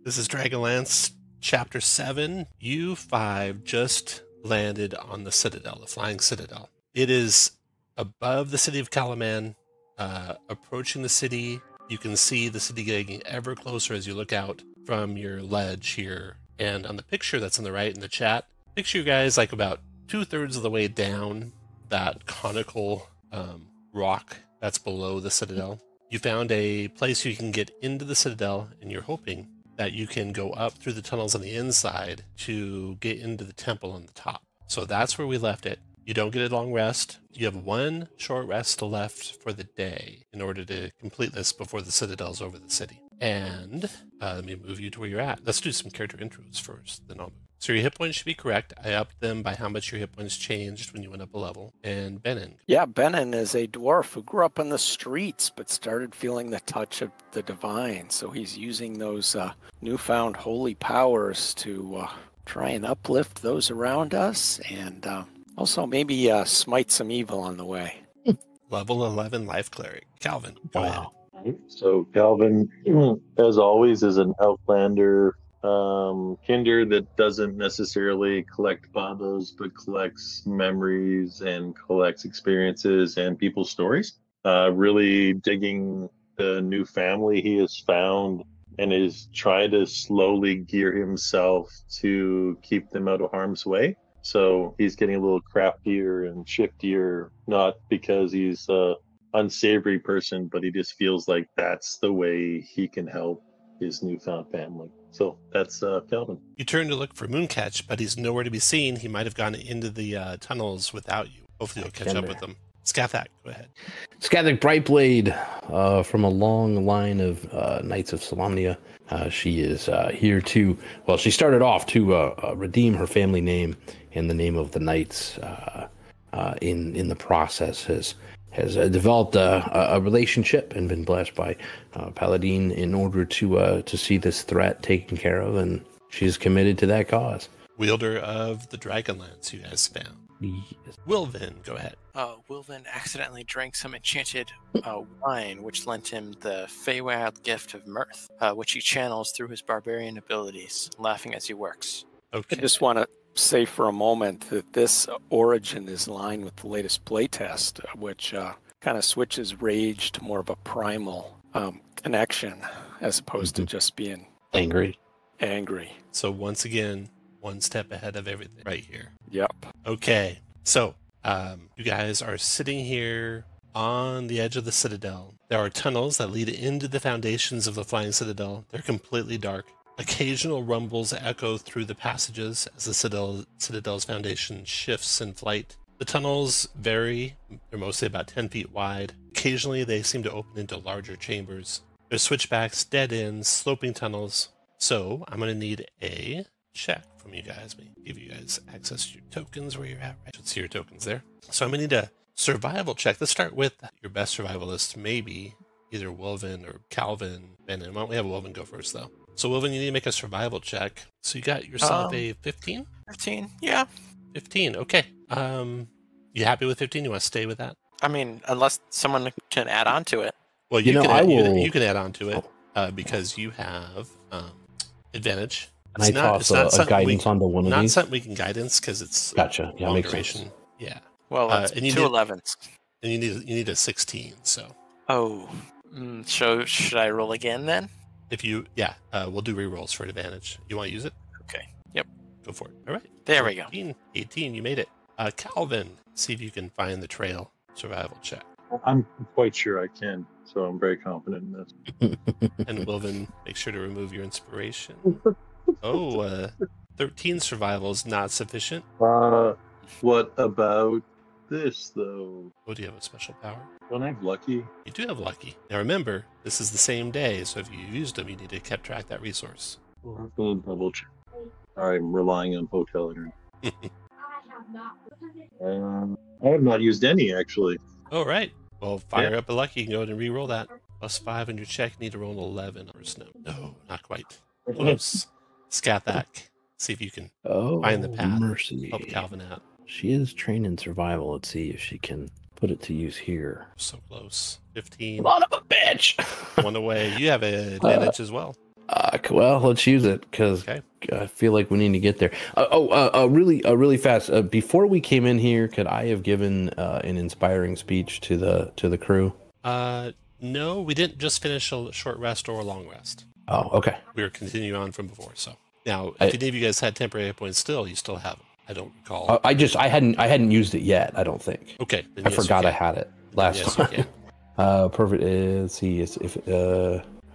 This is Dragonlance, Chapter 7. You 5 just landed on the Citadel, the Flying Citadel. It is above the city of Kalaman, approaching the city. You can see the city getting ever closer as you look out from your ledge here. And on the picture that's on the right in the chat, picture you guys like about 2/3 of the way down that conical rock that's below the Citadel. You found a place you can get into the Citadel, and you're hoping that you can go up through the tunnels on the inside to get into the temple on the top. So that's where we left it. You don't get a long rest. You have one short rest left for the day in order to complete this before the Citadel's over the city. And let me move you to where you're at. Let's do some character intros first, then I'll move. So your hit points should be correct. I upped them by how much your hit points changed when you went up a level. And Benin. Yeah, Benin is a dwarf who grew up on the streets but started feeling the touch of the divine. So he's using those newfound holy powers to try and uplift those around us and also maybe smite some evil on the way. Level 11 Life Cleric. Calvin, go ahead. So Calvin, as always, is an Outlander kinder that doesn't necessarily collect babas, but collects memories and collects experiences and people's stories. Really digging the new family he has found and is trying to slowly gear himself to keep them out of harm's way. So he's getting a little craftier and shiftier, not because he's an unsavory person, but he just feels like that's the way he can help his newfound family. So that's Calvin. You turn to look for Mooncatch, but he's nowhere to be seen. He might have gone into the tunnels without you. Hopefully you'll catch up with him. Scathak, go ahead. Scathak Brightblade, from a long line of Knights of Solamnia. She is here to, well, she started off to redeem her family name and the name of the Knights. In the process has developed a relationship and been blessed by Paladin in order to see this threat taken care of, and she's committed to that cause. Wielder of the Dragonlance you guys found. Yes. Wilvin, go ahead. Wilvin accidentally drank some enchanted wine, which lent him the Feywild gift of mirth, which he channels through his barbarian abilities, laughing as he works. Okay. I just want to say for a moment that this origin is in line with the latest playtest, which kind of switches rage to more of a primal connection as opposed to just being angry. So once again, one step ahead of everything right here. Yep. Okay, so you guys are sitting here on the edge of the Citadel. There are tunnels that lead into the foundations of the Flying Citadel. They're completely dark. Occasional rumbles echo through the passages as the Citadel's foundation shifts in flight. The tunnels vary. They're mostly about 10 feet wide. Occasionally, they seem to open into larger chambers. There's switchbacks, dead ends, sloping tunnels. So I'm going to need a check from you guys. Let me give you guys access to your tokens where you're at. I should see your tokens there. So I'm going to need a survival check. Let's start with your best survivalist, maybe either Wilvin or Calvin. And why don't we have Wilvin go first, though? So, Wilvin, you need to make a survival check. So you got yourself a 15? 15, yeah. 15, okay. You happy with 15? You want to stay with that? I mean, unless someone can add on to it. Well, you can add on to it because you have advantage. And I toss a guidance onto one of these? Not something we can guidance because it's gotcha. Yeah, makes duration. Sense. Yeah. Well, it's 2 11s. And you need a 16, so. Oh. So should I roll again then? If you, we'll do rerolls for advantage. You want to use it? Okay. Yep. Go for it. All right. There we go. 18, you made it. Calvin, see if you can find the trail. Survival check. I'm quite sure I can, so I'm very confident in this. And Wilvin, make sure to remove your inspiration. 13 survival is not sufficient. What about this, though? Oh, do you have a special power? Don't I have lucky? You do have lucky. Now remember, this is the same day, so if you used them, you need to keep track that resource. We'll double check. I'm relying on hotel internet. I have not used any, actually. All right. Well, fire up a lucky. You can go ahead and re-roll that. +5 on your check. You need to roll an 11 or snow. No, not quite. Close. Scat that. See if you can find the path. Mercy. Help Calvin out. She is trained in survival. Let's see if she can put it to use here. So close. 15. Son of a bitch! One away. You have an advantage as well. Well, let's use it because Okay. I feel like we need to get there. Really fast. Before we came in here, could I have given an inspiring speech to the crew? No, we didn't just finish a short rest or a long rest. Oh, okay. We were continuing on from before. So now, if any of you guys had temporary hit points still, you still have them. I don't recall. I hadn't used it yet. I don't think. Okay. Then I yes, you forgot I can. had it last Yes, time. you can. Perfect. Let's see. If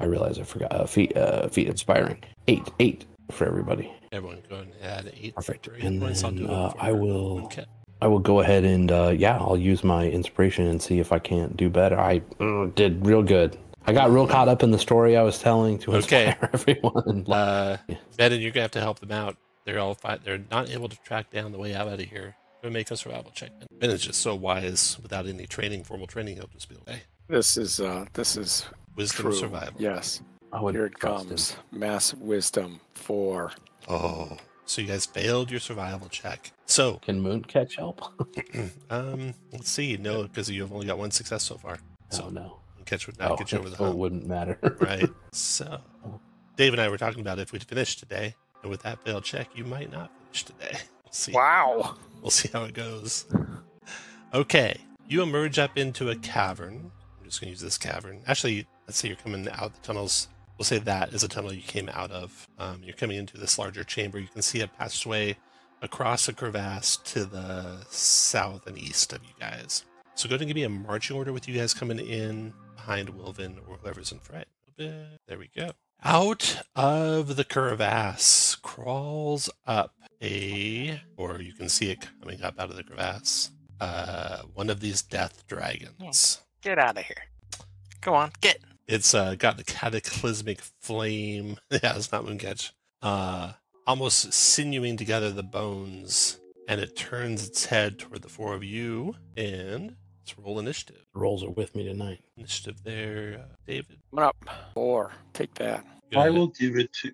I realize I forgot. Feet inspiring. Eight for everybody. Everyone go ahead and add 8 Perfect. temporary hit And points. I'll then do it for I will. Okay. I will go ahead and I'll use my inspiration and see if I can't do better. I did real good. I got real caught up in the story I was telling to inspire everyone. Ben, you're gonna have to help them out. They're all they're not able to track down the way out of here. Gonna make a survival check. Ben is just so wise without any formal training. He'll just be like, hey, This is wisdom true. survival. Yes. I would Here it trust comes. him. Massive wisdom 4. Oh, so you guys failed your survival check. So, Can Moon catch help? let's see. No, because you've only got 1 success so far. So Oh no. get you over the so it hump. wouldn't matter. Right. So, Dave and I were talking about if we'd finished today, and with that failed check, you might not finish today. We'll see. Wow. We'll see how it goes. Okay. You emerge up into a cavern. I'm just going to use this cavern. Actually, let's say you're coming out the tunnels. We'll say that is a tunnel you came out of. You're coming into this larger chamber. You can see a passageway across a crevasse to the south and east of you guys. So go ahead and give me a marching order with you guys coming in behind Wilvin or whoever's in front. There we go. Out of the crevasse crawls up or you can see it coming up out of the crevasse, one of these death dragons. Get out of here. Go on, get. It's got the cataclysmic flame. Yeah, it's not Mooncatch. Almost sinewing together the bones, and it turns its head toward the 4 of you, and let's roll initiative. Rolls are with me tonight. Initiative there, David. Coming up. 4. Take that. Go I ahead. will give it to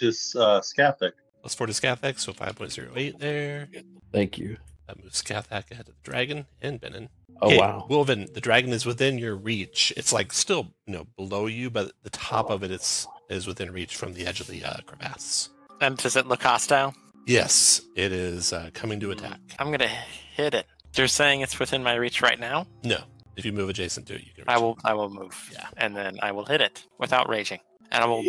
Skathik. Plus 4 to Skathak, so 5.08 there. Thank you. That moves Skathak ahead of the dragon and Benin. Oh Okay, wow. Wilvin, the dragon is within your reach. It's like still, below you, but the top of it is within reach from the edge of the crevasse. And does it look hostile? Yes, it is coming to attack. I'm gonna hit it. You're saying it's within my reach right now? No, if you move adjacent to it, you can. I will move. Yeah. And then I will hit it without raging. And I will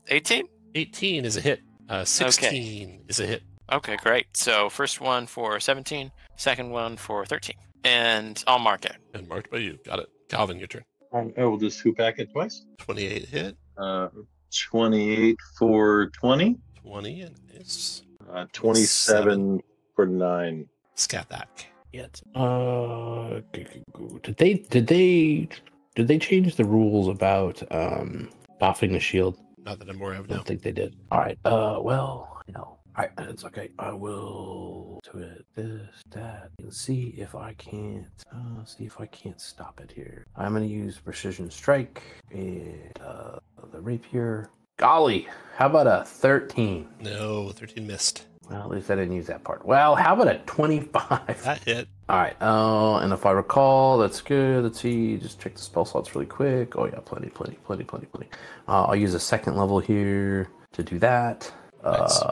18? 18 is a hit. 16 is a hit. Okay, great. So first one for 17, second one for 13. And I'll mark it. And marked by you. Got it. Calvin, your turn. I will just hoop back it twice. 28 hit. 28 for 20. 20 and nice. 27 for 9. Skathak. Yet. Did they change the rules about buffing the shield? Not that I'm aware of I now. don't think they did. All right. Well, it's okay. I will do it. This, that, and see if I can't stop it here. I'm gonna use precision strike and the rapier. Golly, how about a 13? No, 13 missed. Well, at least I didn't use that part. Well, how about a 25? That hit. All right. And if I recall, that's good. Let's see. Just check the spell slots really quick. Oh yeah, plenty. I'll use a second level here to do that. Nice.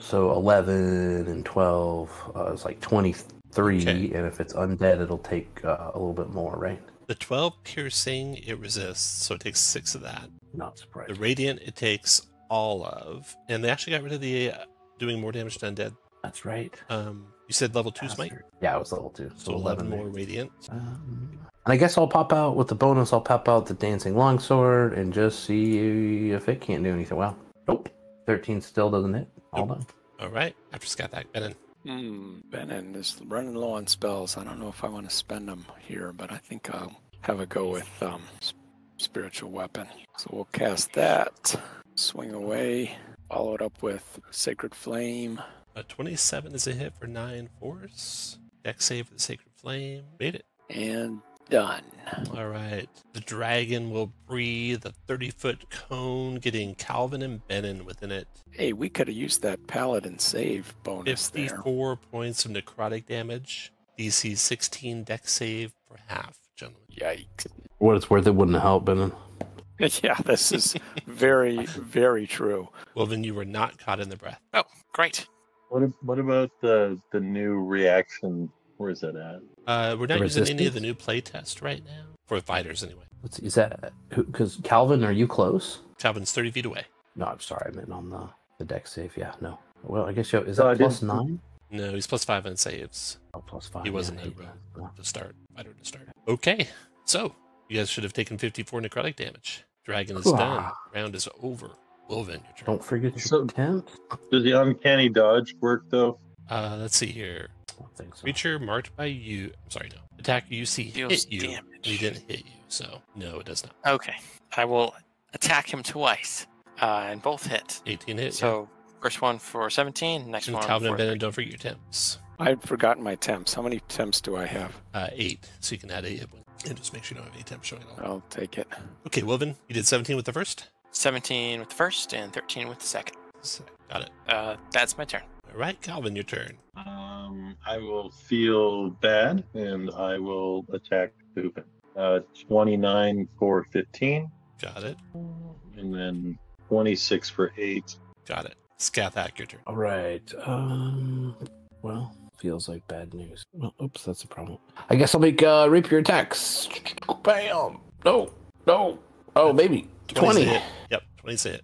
So 11 and 12 is like 23, Okay. and if it's undead, it'll take a little bit more, right? The 12 piercing, it resists, so it takes 6 of that. Not The surprised. radiant, it takes all of. And they actually got rid of the doing more damage to undead. That's right. You said level 2 smite? Bastard. Yeah, it was level 2. So 11 there. more radiant. And I guess I'll pop out with the bonus. I'll pop out the dancing longsword and just see if it can't do anything. Well, nope. 13 still doesn't hit. All done. All right. After Skathak, Benin. Benin is running low on spells. I don't know if I want to spend them here, but I think I'll have a go with spiritual weapon. So we'll cast that. Swing away. Follow it up with sacred flame. 27 is a hit for 9 force. Dex save for the sacred flame. Made it. And done. All right. The dragon will breathe a 30-foot cone, getting Calvin and Benin within it. Hey, we could have used that paladin save bonus there. 54 points of necrotic damage. DC 16 dex save for half, gentlemen. Yikes. For what it's worth, it wouldn't have helped, Benin. Yeah, this is very, very true. Wolven, you were not caught in the breath. Oh, great. What about the new reaction? Where is that at? We're not using any of the resistance? new playtest right now. For fighters, anyway. Is that because Calvin? Are you close? Calvin's 30 feet away. No, I'm sorry. I meant on the deck save. Yeah, no. Well, I guess is No, I that plus didn't- 9? No, he's +5 on saves. Oh, plus 5. He wasn't yeah, a I hate rogue that. to start. Fighter to start. Okay, so you guys should have taken 54 necrotic damage. Dragon is done. Round is over. Wolven, your turn. Don't forget your So- temp. Does the uncanny dodge work though? Let's see here. I don't think so. Creature marked by you. I'm sorry, no. Attacker you see Deals hit you. damage. He didn't hit you, so no, it does not. Okay. I will attack him twice. And both hit. 18 hit. So first one for 17, next And one Calvin for and Bennett, don't forget your temps. I'd forgotten my temps. How many temps do I have? 8, so you can add 8 and just make sure you don't have any temps showing at all. I'll take it. Okay, Wolven, you did 17 with the first. 17 with the first and 13 with the second. So, got it. That's my turn. All right, Calvin, your turn. I will feel bad and I will attack Poopin. 29 for 15, Got it. and then 26 for 8. Got it. Scathak, your turn. All right. Well, feels like bad news. Well, oops, that's a problem. I guess I'll make rapier attacks. Bam! No. Oh, maybe 20. hit. Yep, 20's a hit.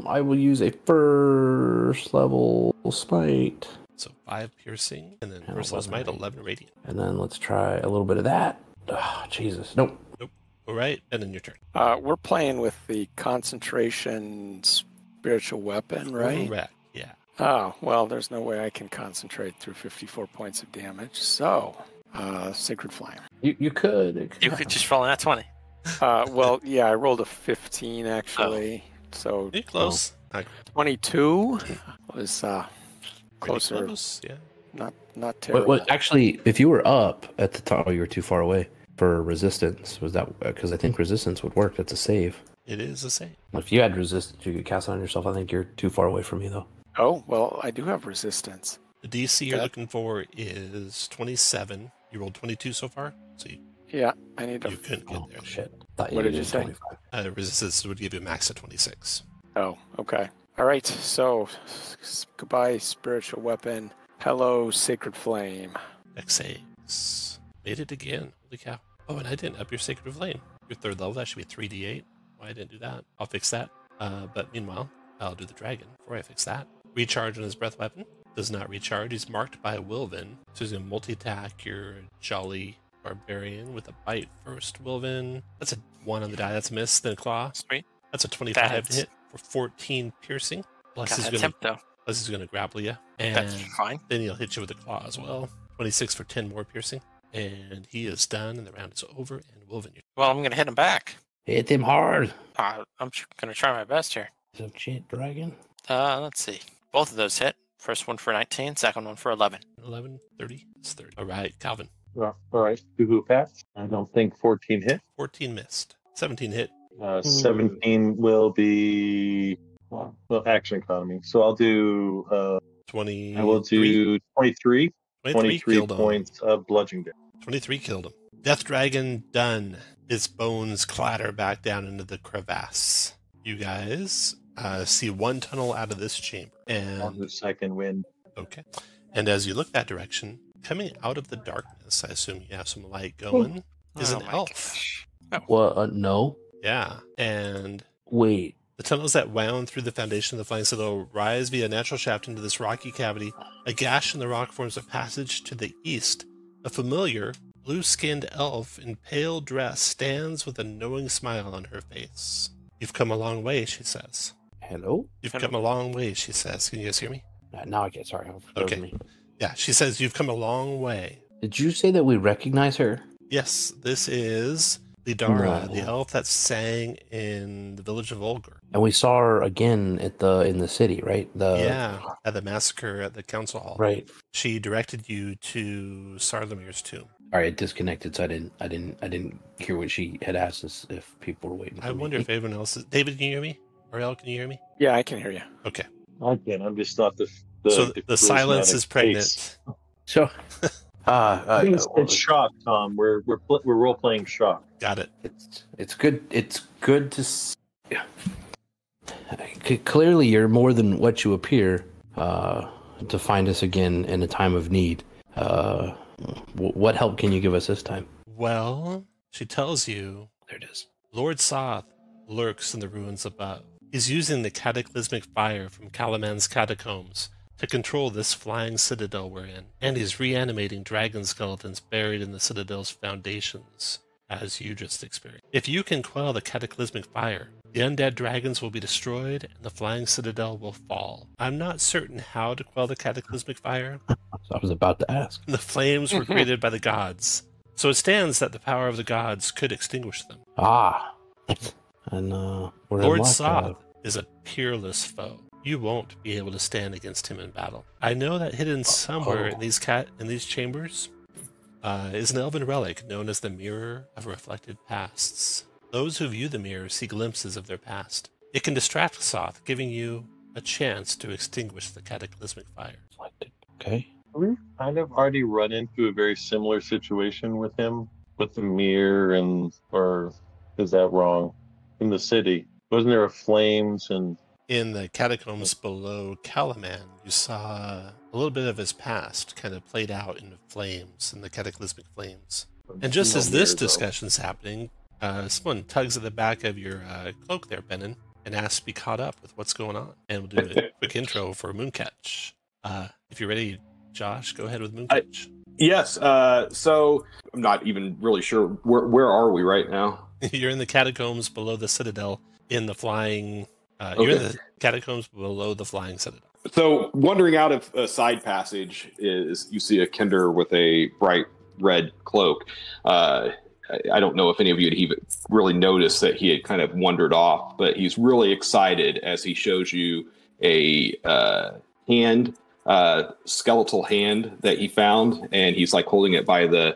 I will use a first level smite, So 5 piercing, and then And first level 11 smite, radiant. 11 radiant. and then let's try a little bit of that. Oh, Jesus. Nope. All right, and then your turn. We're playing with the concentration spiritual weapon, right? Correct. Yeah. Oh, well, there's no way I can concentrate through 54 points of damage. So, Sacred Flame. You could. You could just roll in that 20. Well, yeah, I rolled a 15 actually. So You're close. Not 22 was pretty closer. close. Yeah. Not terrible. What, actually, if you were up at the top, you were too far away for resistance. Was that because I think resistance would work? That's a save. It is the same. If you had resistance, you could cast it on yourself. I think you're too far away from me, though. Oh, well, I do have resistance. The DC you're Okay. looking for is 27. You rolled 22 so far, so Yeah, I need to. you couldn't get Oh, there. shit. Thought What did you did say? 25. Resistance would give you a max of 26. Oh, okay. All right. So, goodbye, spiritual weapon. Hello, Sacred Flame. Dex saves. Made it again. Holy cow. Oh, and I didn't up your Sacred Flame. Your third level, that should be 3d8. Why I didn't do that? I'll fix that. But meanwhile, I'll do the dragon before I fix that. Recharge on his breath weapon. Does not recharge. He's marked by a Wilven. So he's going to multi-attack your jolly barbarian with a bite first. Wilven. That's a 1 on the die. That's a miss. Then a claw. Sweet. That's a 25 That's- hit for 14 piercing. Plus Got he's that going temp, though. to grapple you. That's And fine. then he'll hit you with a claw as well. 26 for 10 more piercing. And he is done, and the round is over. And Wilven, you Well, I'm going to hit him back. Hit him hard. I'm going to try my best here. Some shit, dragon. Let's see. Both of those hit. First one for 19, second one for 11. 11, 30, it's 30. All right, Calvin. All right, Boo Pats. I don't think 14 hit. 14 missed. 17 hit. 17 will be well action economy. So I'll do 20. I will do 23 killed him. points of bludgeoning damage. 23 killed him. Death Dragon done. Its bones clatter back down into the crevasse. You guys see one tunnel out of this chamber. On the And second wind. okay. And as you look that direction, coming out of the darkness, I assume you have some light going, is Oh an my elf. gosh. What? No. Yeah. And Wait. the tunnels that wound through the foundation of the Flying Citadel rise via a natural shaft into this rocky cavity. A gash in the rock forms a passage to the east. A familiar, blue-skinned elf in pale dress stands with a knowing smile on her face. You've come a long way, she says. Hello? You've Hello. come a long way, she says. Can you guys hear me? Now I get. Sorry. Okay. Me. Yeah, she says you've come a long way. Did you say that we recognize her? Yes, this is Lidara, No. the elf that sang in the village of Olger. And we saw her again at in the city, right? Yeah, at the massacre at the council hall. Right. She directed you to Sarlamir's tomb. All right, disconnected. So I didn't hear what she had asked us if people were waiting. I for me. wonder if everyone else is... David, can you hear me? Ariel, can you hear me? Yeah, I can hear you. Okay. I can. I'm just not the So the silence is charismatic face. pregnant. So It's shock, Tom. We're role playing shock. Got it. It's good. It's good to. Clearly, you're more than what you appear. To find us again in a time of need. What help can you give us this time? Well, she tells you, There it is. Lord Soth lurks in the ruins above. He's using the cataclysmic fire from Calaman's catacombs to control this flying citadel we're in, and he's reanimating dragon skeletons buried in the citadel's foundations, as you just experienced. If you can quell the cataclysmic fire, the undead dragons will be destroyed and the flying citadel will fall. I'm not certain how to quell the cataclysmic fire. So I was about to ask. The flames were created by the gods, so it stands that the power of the gods could extinguish them. Ah, and we're Lord in luck, Soth is a peerless foe. You won't be able to stand against him in battle. I know that hidden somewhere in these chambers is an elven relic known as the Mirror of Reflected Pasts. Those who view the mirror see glimpses of their past. It can distract Soth, giving you a chance to extinguish the cataclysmic fire. Okay. We've kind of already run into a very similar situation with him, with the mirror, or is that wrong? In the city, wasn't there flames and? In the catacombs below Calaman, you saw a little bit of his past kind of played out in the flames, in the cataclysmic flames. And just as this discussion's happening, someone tugs at the back of your cloak there, Benin, and asks to be caught up with what's going on. And we'll do a quick intro for Mooncatch. If you're ready, Josh, go ahead with Mooncatch. Yes. So I'm not even really sure where are we right now. You're in the catacombs below the citadel in the flying. You're in the catacombs below the flying citadel. So wandering out of a side passage is you see a Kinder with a bright red cloak. I don't know if any of you had even really noticed that he had kind of wandered off, but he's really excited as he shows you a skeletal hand that he found, and he's like holding it by the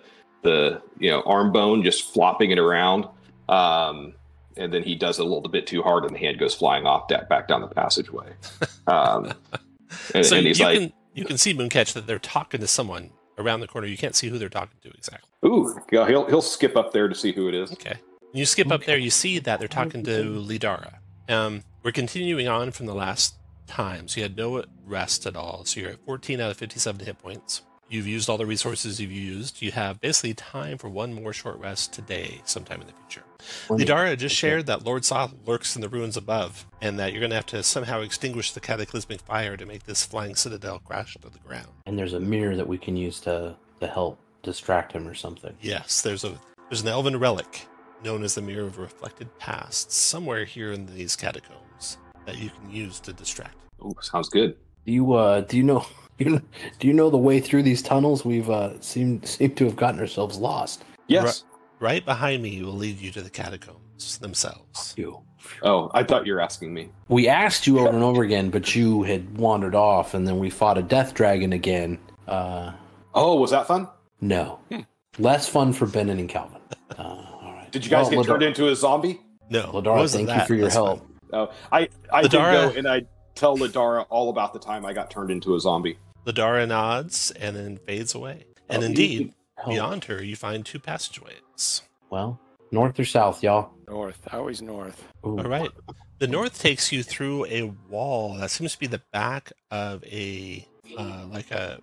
arm bone, just flopping it around. And then he does it a little bit too hard, and the hand goes flying off back down the passageway. And he's you can see Mooncatch that they're talking to someone around the corner. You can't see who they're talking to exactly. Ooh, he'll skip up there to see who it is. Okay. When you skip up there, you see that they're talking to Lidara. We're continuing on from the last time, so you had no rest at all. So you're at 14 out of 57 hit points. You've used all the resources you've used. You have basically time for one more short rest today, sometime in the future. Lidara just shared that Lord Soth lurks in the ruins above, and that you're going to have to somehow extinguish the cataclysmic fire to make this flying citadel crash to the ground. And there's a mirror that we can use to help distract him or something. Yes, there's an elven relic known as the Mirror of Reflected Past somewhere here in these catacombs that you can use to distract. Ooh, sounds good. Do you know the way through these tunnels? We've seem to have gotten ourselves lost. Yes. Right behind me will lead you to the catacombs themselves. Oh, I thought you were asking me. We asked you over and over again, but you had wandered off, and then we fought a death dragon again. Oh, was that fun? No. Less fun for Benin and Calvin. All right. Did you guys get turned into a zombie? No. Ladara, thank you for your help. Fun. Oh, I did go and I tell Lidara all about the time I got turned into a zombie. Lidara nods and then fades away. And indeed, beyond her, you find two passageways. Well, north or south, y'all? North. Always north. Ooh. All right. The north takes you through a wall that seems to be the back of a like a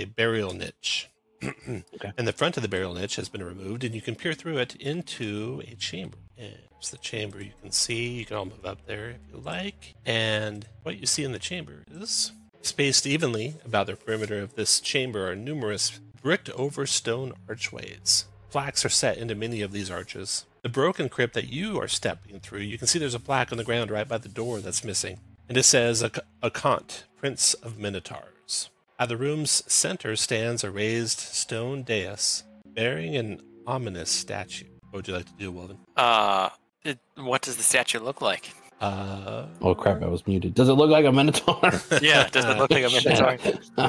burial niche. Okay. And the front of the burial niche has been removed, and you can peer through it into a chamber. And it's the chamber you can see. You can all move up there if you like. And what you see in the chamber is spaced evenly about the perimeter of this chamber are numerous bricked-over stone archways. Plaques are set into many of these arches. The broken crypt that you are stepping through, you can see there's a plaque on the ground right by the door that's missing. And it says, Akant, Prince of Minotaurs. At the room's center stands a raised stone dais bearing an ominous statue. What would you like to do, Wilden? What does the statue look like? Oh crap, I was muted. Does it look like a minotaur? Yeah, does it look like a minotaur?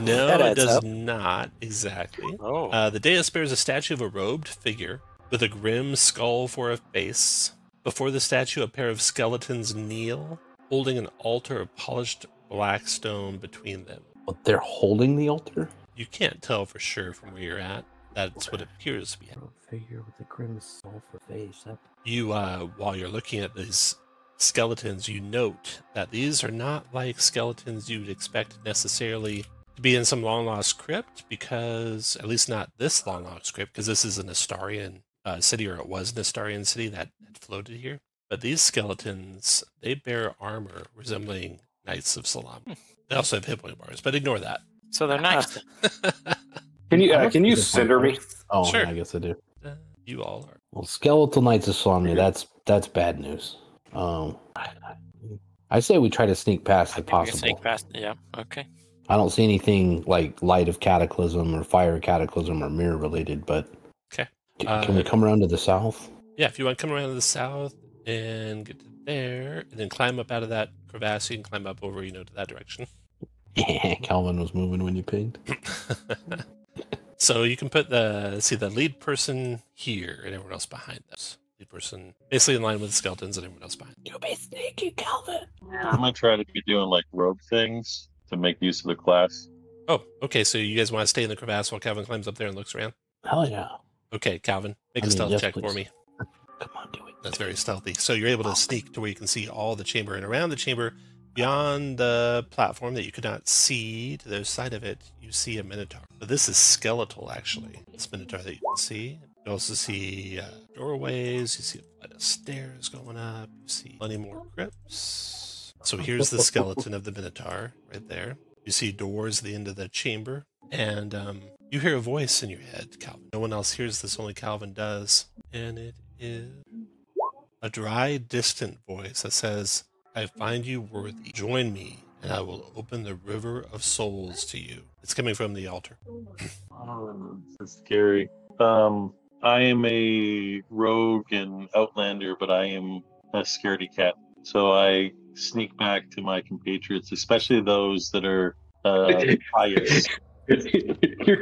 No, it does not exactly. Oh. The dais bears a statue of a robed figure with a grim skull for a face. Before the statue, a pair of skeletons kneel, holding an altar of polished black stone between them. They're holding the altar? You can't tell for sure from where you're at. That's what it appears to be. Figure with the crimson sulfur face. You, while you're looking at these skeletons, you note that these are not like skeletons you'd expect necessarily to be in some long lost crypt, because at least not this long lost crypt, because this is an Astarian city, or it was an Astarian city that floated here. But these skeletons, they bear armor resembling Knights of Solamnic. They also have hit point bars, but ignore that. So they're nice. Can you cinder me? Oh, Sure. I guess I do. You all are. Well, skeletal Knights of Solamnia, that's bad news. I say we try to sneak past if I think we can possible. sneak past. Yeah. Okay. I don't see anything like Light of Cataclysm or Fire Cataclysm or Mirror related, but Okay. can we come around to the south? Yeah, if you want to come around to the south and get to there, and then climb up out of that crevasse, you can climb up over, to that direction. Calvin was moving when you pinged. So you can put the lead person here and everyone else behind this. Lead person basically in line with the skeletons and everyone else behind. You'll be sneaky, Calvin. I'm gonna try to be doing like rogue things to make use of the class. Oh, okay. So you guys want to stay in the crevasse while Calvin climbs up there and looks around? Hell yeah. Okay, Calvin, make a stealth yes, check please. for me. Come on, do it. That's very stealthy. So you're able to sneak to where you can see all the chamber, and around the chamber, beyond the platform that you could not see to the side of it, you see a minotaur. But this is skeletal, actually. This minotaur that you can see. You also see doorways. You see a flight of stairs going up. You see plenty more crypts. So here's the skeleton of the minotaur right there. You see doors at the end of the chamber, and you hear a voice in your head, Calvin. No one else hears this, only Calvin does. And it is a dry, distant voice that says, "I find you worthy. Join me, and I will open the river of souls to you." It's coming from the altar. This is scary. I am a rogue and outlander, but I am a scaredy cat. So I sneak back to my compatriots, especially those that are pious. You're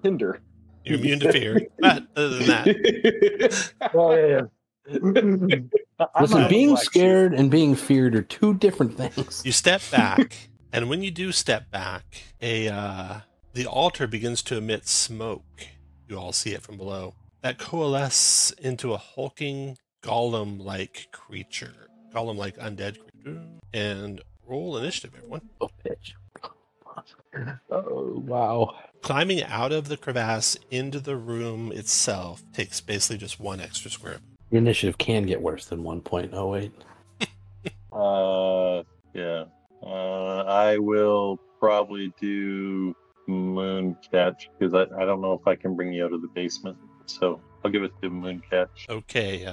Kinder. You're immune to fear. But other than that, Oh yeah. Listen, being scared and being feared are two different things. you step back, and when you do step back, the altar begins to emit smoke. You all see it from below. That coalesces into a hulking golem-like creature. Golem-like undead creature. And roll initiative, everyone. Oh, bitch. Oh, wow. Climbing out of the crevasse into the room itself takes basically just one extra square. The initiative can get worse than 1.08. Yeah. I will probably do moon catch because I don't know if I can bring you out of the basement. So I'll give it to moon catch. Okay,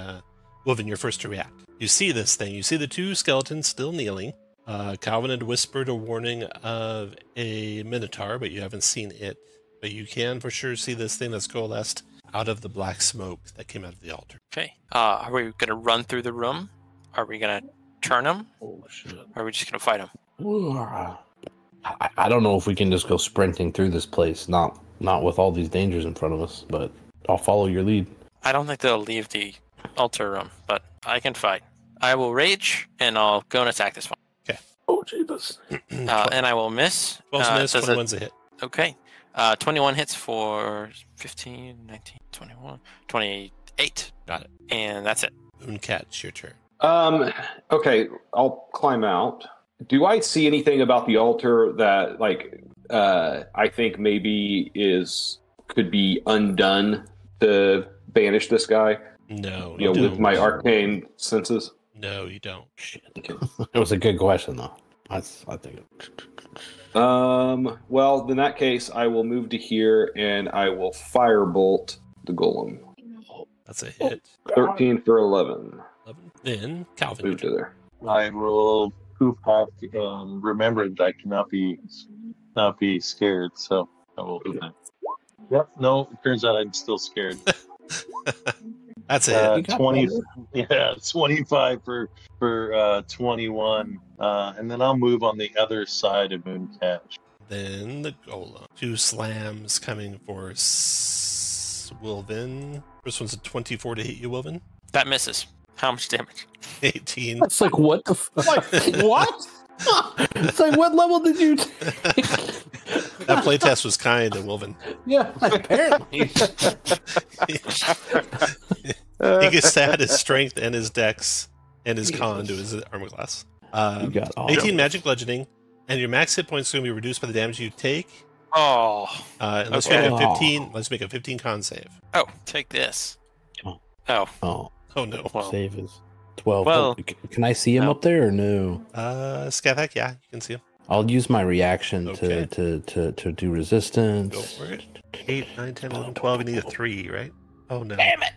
Wolven, you're first to react. You see this thing. You see the two skeletons still kneeling. Calvin had whispered a warning of a minotaur, but you haven't seen it. But you can for sure see this thing that's coalesced out of the black smoke that came out of the altar. Okay. Are we going to run through the room? Are we going to turn them? Oh, shit. Or are we just going to fight them? I don't know if we can just go sprinting through this place, not with all these dangers in front of us, but I'll follow your lead. I don't think they'll leave the altar room, but I can fight. I will rage, and I'll go and attack this one. Oh, Jesus. And I will miss. 12's miss, does 21's a hit. Okay. 21 hits for 15, 19, 21, 28. Got it. And that's it. Mooncat, your turn. Okay, I'll climb out. Do I see anything about the altar that, I think maybe could be undone to banish this guy? No, You know, don't. with my arcane senses. No, you don't. Shit. It was a good question, though. I think. Well, in that case, I will move to here and I will firebolt the golem. That's a hit. 13 for 11. 11. Then Calvin. Move to there. I will poof off. Remember that I cannot be scared, so I will do that. Yep. No, it turns out I'm still scared. That's a hit. 20. Yeah, 25 for 21, and then I'll move on the other side of Mooncatch. Then the golem. 2 slams coming for Wilvin. First one's a 24 to hit you, Wilvin. That misses. How much damage? 18. It's like, what the fuck? What? It's like, what level did you take? That playtest was kind to Wilvin. Yeah, apparently. He gets to add his strength and his dex and his con to his armor class. You got all 18 magic bludgeoning, and your max hit points are going to be reduced by the damage you take. Oh. And let's Okay. make a 15. Let's make a 15 con save. Oh, take this. Oh. Oh. Oh, Oh no. Well, save is 12. Well- Can I see him No. up there or no? Scathak, yeah, you can see him. I'll use my reaction Okay. to do resistance. Go for it. 8, 9, 10, 11, 12. You need a 3, right? Oh no. Damn it!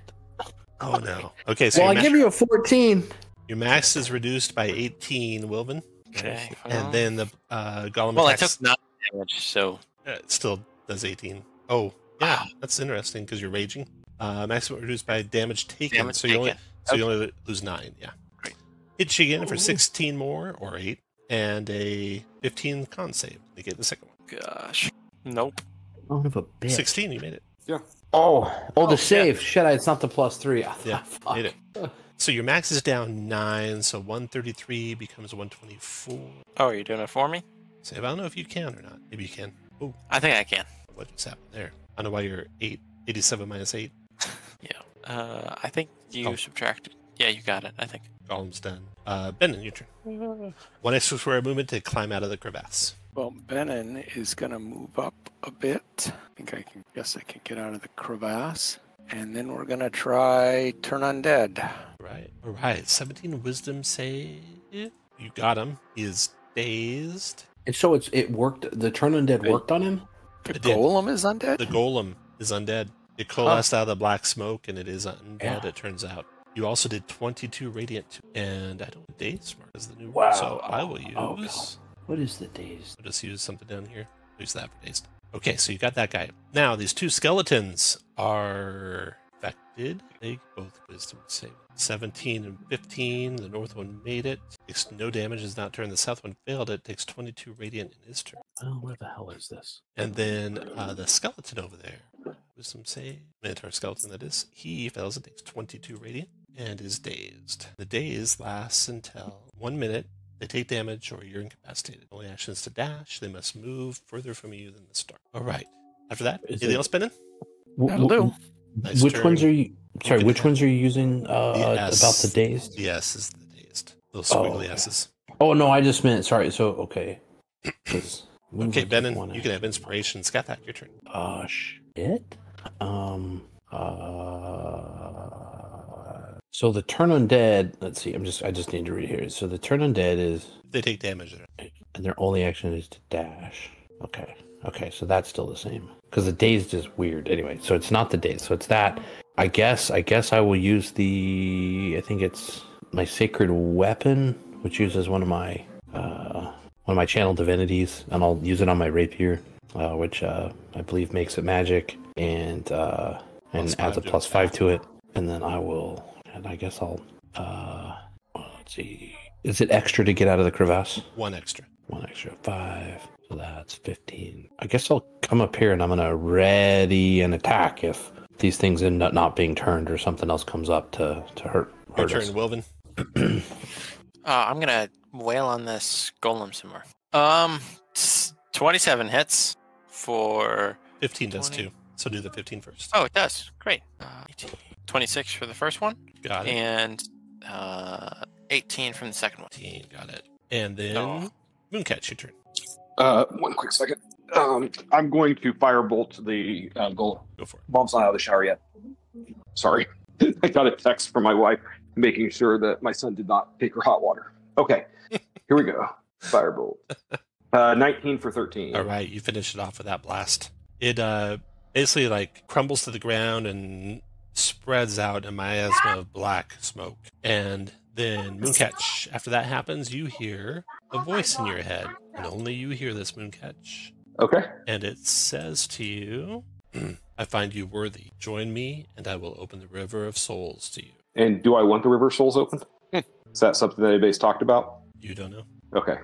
Oh no. Okay, so Well, I your, give you a 14. your max is reduced by 18, Wilvin. Okay. And then the golem Well, I attacks, took 9 damage, so it still does 18. Oh, yeah, that's interesting because you're raging. Maximum reduced by damage taken. damage so you only, taken. you only lose 9, yeah. Great. Hit you again for 16 more, or 8, and a 15 con save. Negate the second one. Gosh. Nope. Son of a bitch. 16, you made it. Oh, Oh, the save. Shit, it's not the +3. Yeah, Fuck. made it. So your max is down 9, so 133 becomes 124. Oh, you're doing it for me? Save. I don't know if you can or not. Maybe you can. Oh, I think I can. what just happened there? I don't know why you're 87 minus 8. Yeah. I think you Oh. subtracted. Yeah, you got it, I think. Golem's done. Benin, your turn. One extra square movement to climb out of the crevasse. Well, Benin is going to move up a bit. I think I can get out of the crevasse. And then we're going to try turn undead. Right. All right. 17 wisdom save. You got him. He is dazed. And so it worked. The turn undead worked on him. The It did. golem is undead? The golem is undead. It coalesced out of the black smoke, and it is undead, Yeah. it turns out. You also did 22 radiant, and I don't daze mark is the new Wow. one, so I will use. Oh, God. What is the days? I'll just use something down here. Use that for dazed. Okay, so you got that guy. Now these two skeletons are affected. They both wisdom save. 17 and 15. The north one made it. Takes no damage. Is not turned. The south one failed it. Takes 22 radiant in his turn. Oh, where the hell is this? And then the skeleton over there, wisdom save, Minotaur skeleton that is, he fails. It takes 22 radiant and is dazed. The daze lasts until 1 minute. They take damage or you're incapacitated. Only actions to dash. They must move further from you than the start. All right. After that, Is anything it- else, Benin? That'll do. Nice Which turn. ones are you? Sorry, can which have- ones are you using S. about the dazed? The S is the dazed. Those squiggly okay. S's. Oh no, I just meant sorry. So okay. 'Cause we Okay, would Benin, take one you can have inspiration. Scat that. Your turn. Shit. So the turn undead. Let's see. I just need to read here. So the turn undead is, They take damage. and their only action is to dash. Okay. Okay. So that's still the same because the dazed is weird. Anyway, so it's not the dazed. So it's that. I guess I will use the. I think it's my sacred weapon, which uses one of my channel divinities, and I'll use it on my rapier, which I believe makes it magic and +5 adds a to +5 to it. And then I will, and I guess I'll. Let's see. Is it extra to get out of the crevasse? One extra. One extra 5. So that's 15. I guess I'll come up here and I'm gonna ready an attack if these things end up not being turned or something else comes up to hurt Your turn, us. Wilvin. I'm gonna wail on this golem some more. 27 hits for. 15 does 20. too. So do the 15 first. Oh, it does. Great. 26 for the first one, Got it. and 18 from the second one. 15. Got it. And then Oh. Mooncatch, your turn. One quick second. I'm going to firebolt the goal. Go for it. Mom's not out of the shower yet. Sorry. I got a text from my wife making sure that my son did not take her hot water. Okay, here we go. Firebolt. 19 for 13. All right, you finish it off with that blast. It basically like crumbles to the ground and spreads out a miasma of black smoke. And then Mooncatch, after that happens, you hear a voice in your head. And only you hear this, Mooncatch. Okay. And it says to you, I find you worthy. Join me, and I will open the river of souls to you. And do I want the River Souls open? Is that something that anybody's talked about? You don't know. Okay.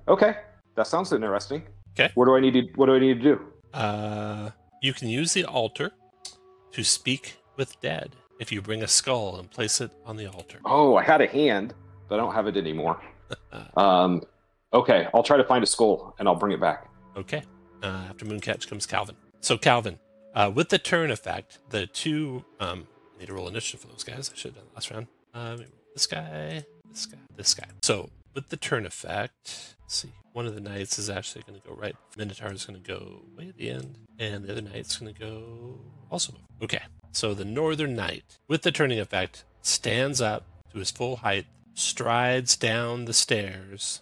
Okay. That sounds interesting. Okay. What do I need to do? You can use the altar to speak with dead. If you bring a skull and place it on the altar. Oh, I had a hand, but I don't have it anymore. Okay, I'll try to find a skull and I'll bring it back. Okay. After Mooncatch comes Calvin. So Calvin, with the turn effect, the two... I need to roll initiative for those guys. I should have done last round. This guy, this guy, this guy. So with the turn effect, let's see. One of the knights is actually going to go right. Minotaur is going to go way at the end. And the other knight's going to go also. Okay. So the Northern Knight, with the turning effect, stands up to his full height, strides down the stairs,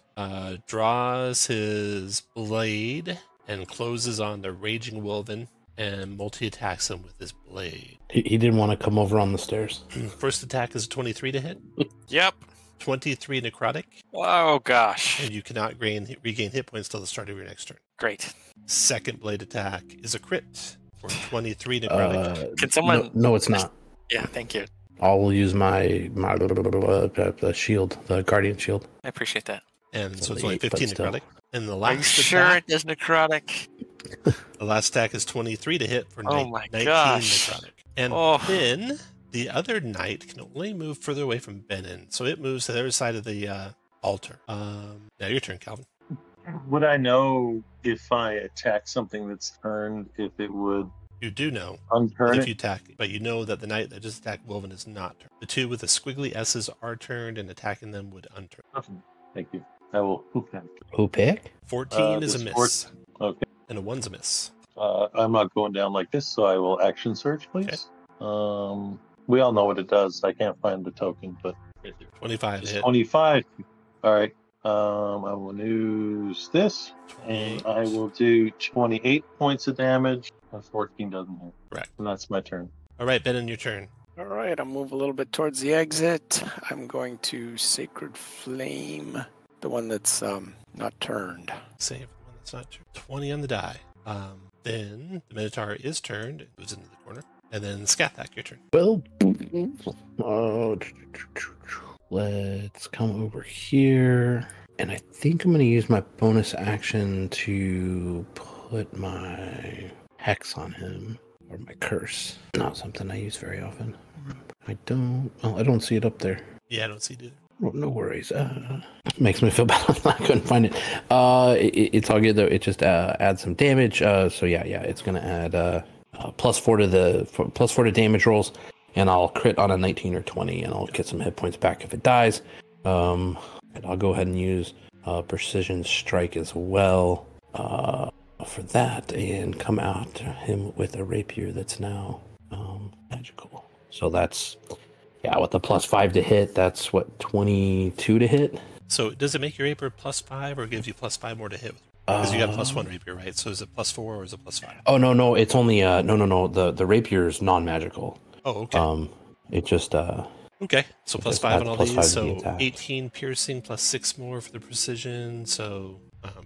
draws his blade, and closes on the Raging Wolven and multi-attacks him with his blade. He didn't want to come over on the stairs. First attack is a 23 to hit. Yep. 23 necrotic. Oh, gosh. And you cannot regain hit points till the start of your next turn. Great. Second blade attack is a crit for 23 necrotic. Can someone... No, it's not. Yeah, thank you. I'll use my shield, the guardian shield. I appreciate that. And so it's only 15 necrotic. And the last Are you sure it does necrotic? The last attack is 23 to hit for 19 gosh. necrotic. And then the other knight can only move further away from Benin. So it moves to the other side of the altar. Now your turn, Calvin. Would I know if I attack something that's turned, if it would You do know unturn if it? you attack, but you know that the knight that just attacked Wolven is not turned. The two with the squiggly S's are turned, and attacking them would unturn. Okay. Thank you. I will hoop that. Who pick? 14 is a this miss. Okay. And a 1's a miss. I'm not going down like this, so I will action search, please. We all know what it does. I can't find the token, but 25 to it's hit. 25. All right. I will use this, and I will do 28 points of damage. 14 doesn't hit. Correct. And that's my turn. All right, Benin, your turn. All right, I'll move a little bit towards the exit. I'm going to Sacred Flame, the one that's not turned. Save the one that's not turned. 20 on the die. Then the Minotaur is turned. It moves into the corner. And then Scathak, your turn. Well, let's come over here. And I think I'm going to use my bonus action to put my hex on him. Or my curse. Not something I use very often. I don't see it up there. Yeah, I don't see it either. Oh, no worries. Makes me feel bad. I couldn't find it. It's all good though. It just adds some damage. So yeah, it's gonna add +4 to damage rolls, and I'll crit on a 19 or 20, and I'll get some hit points back if it dies. And I'll go ahead and use precision strike as well for that, and come out to him with a rapier that's now magical. So that's. Yeah, with the +5 to hit, that's what, 22 to hit? So does it make your rapier +5 or gives you +5 more to hit? Because you got a +1 rapier, right? So is it +4 or is it +5? Oh, no, it's only, no. The rapier is non-magical. Oh, okay. It just, okay, so +5 on all +5 these. to So the attack. 18 piercing +6 more for the precision. So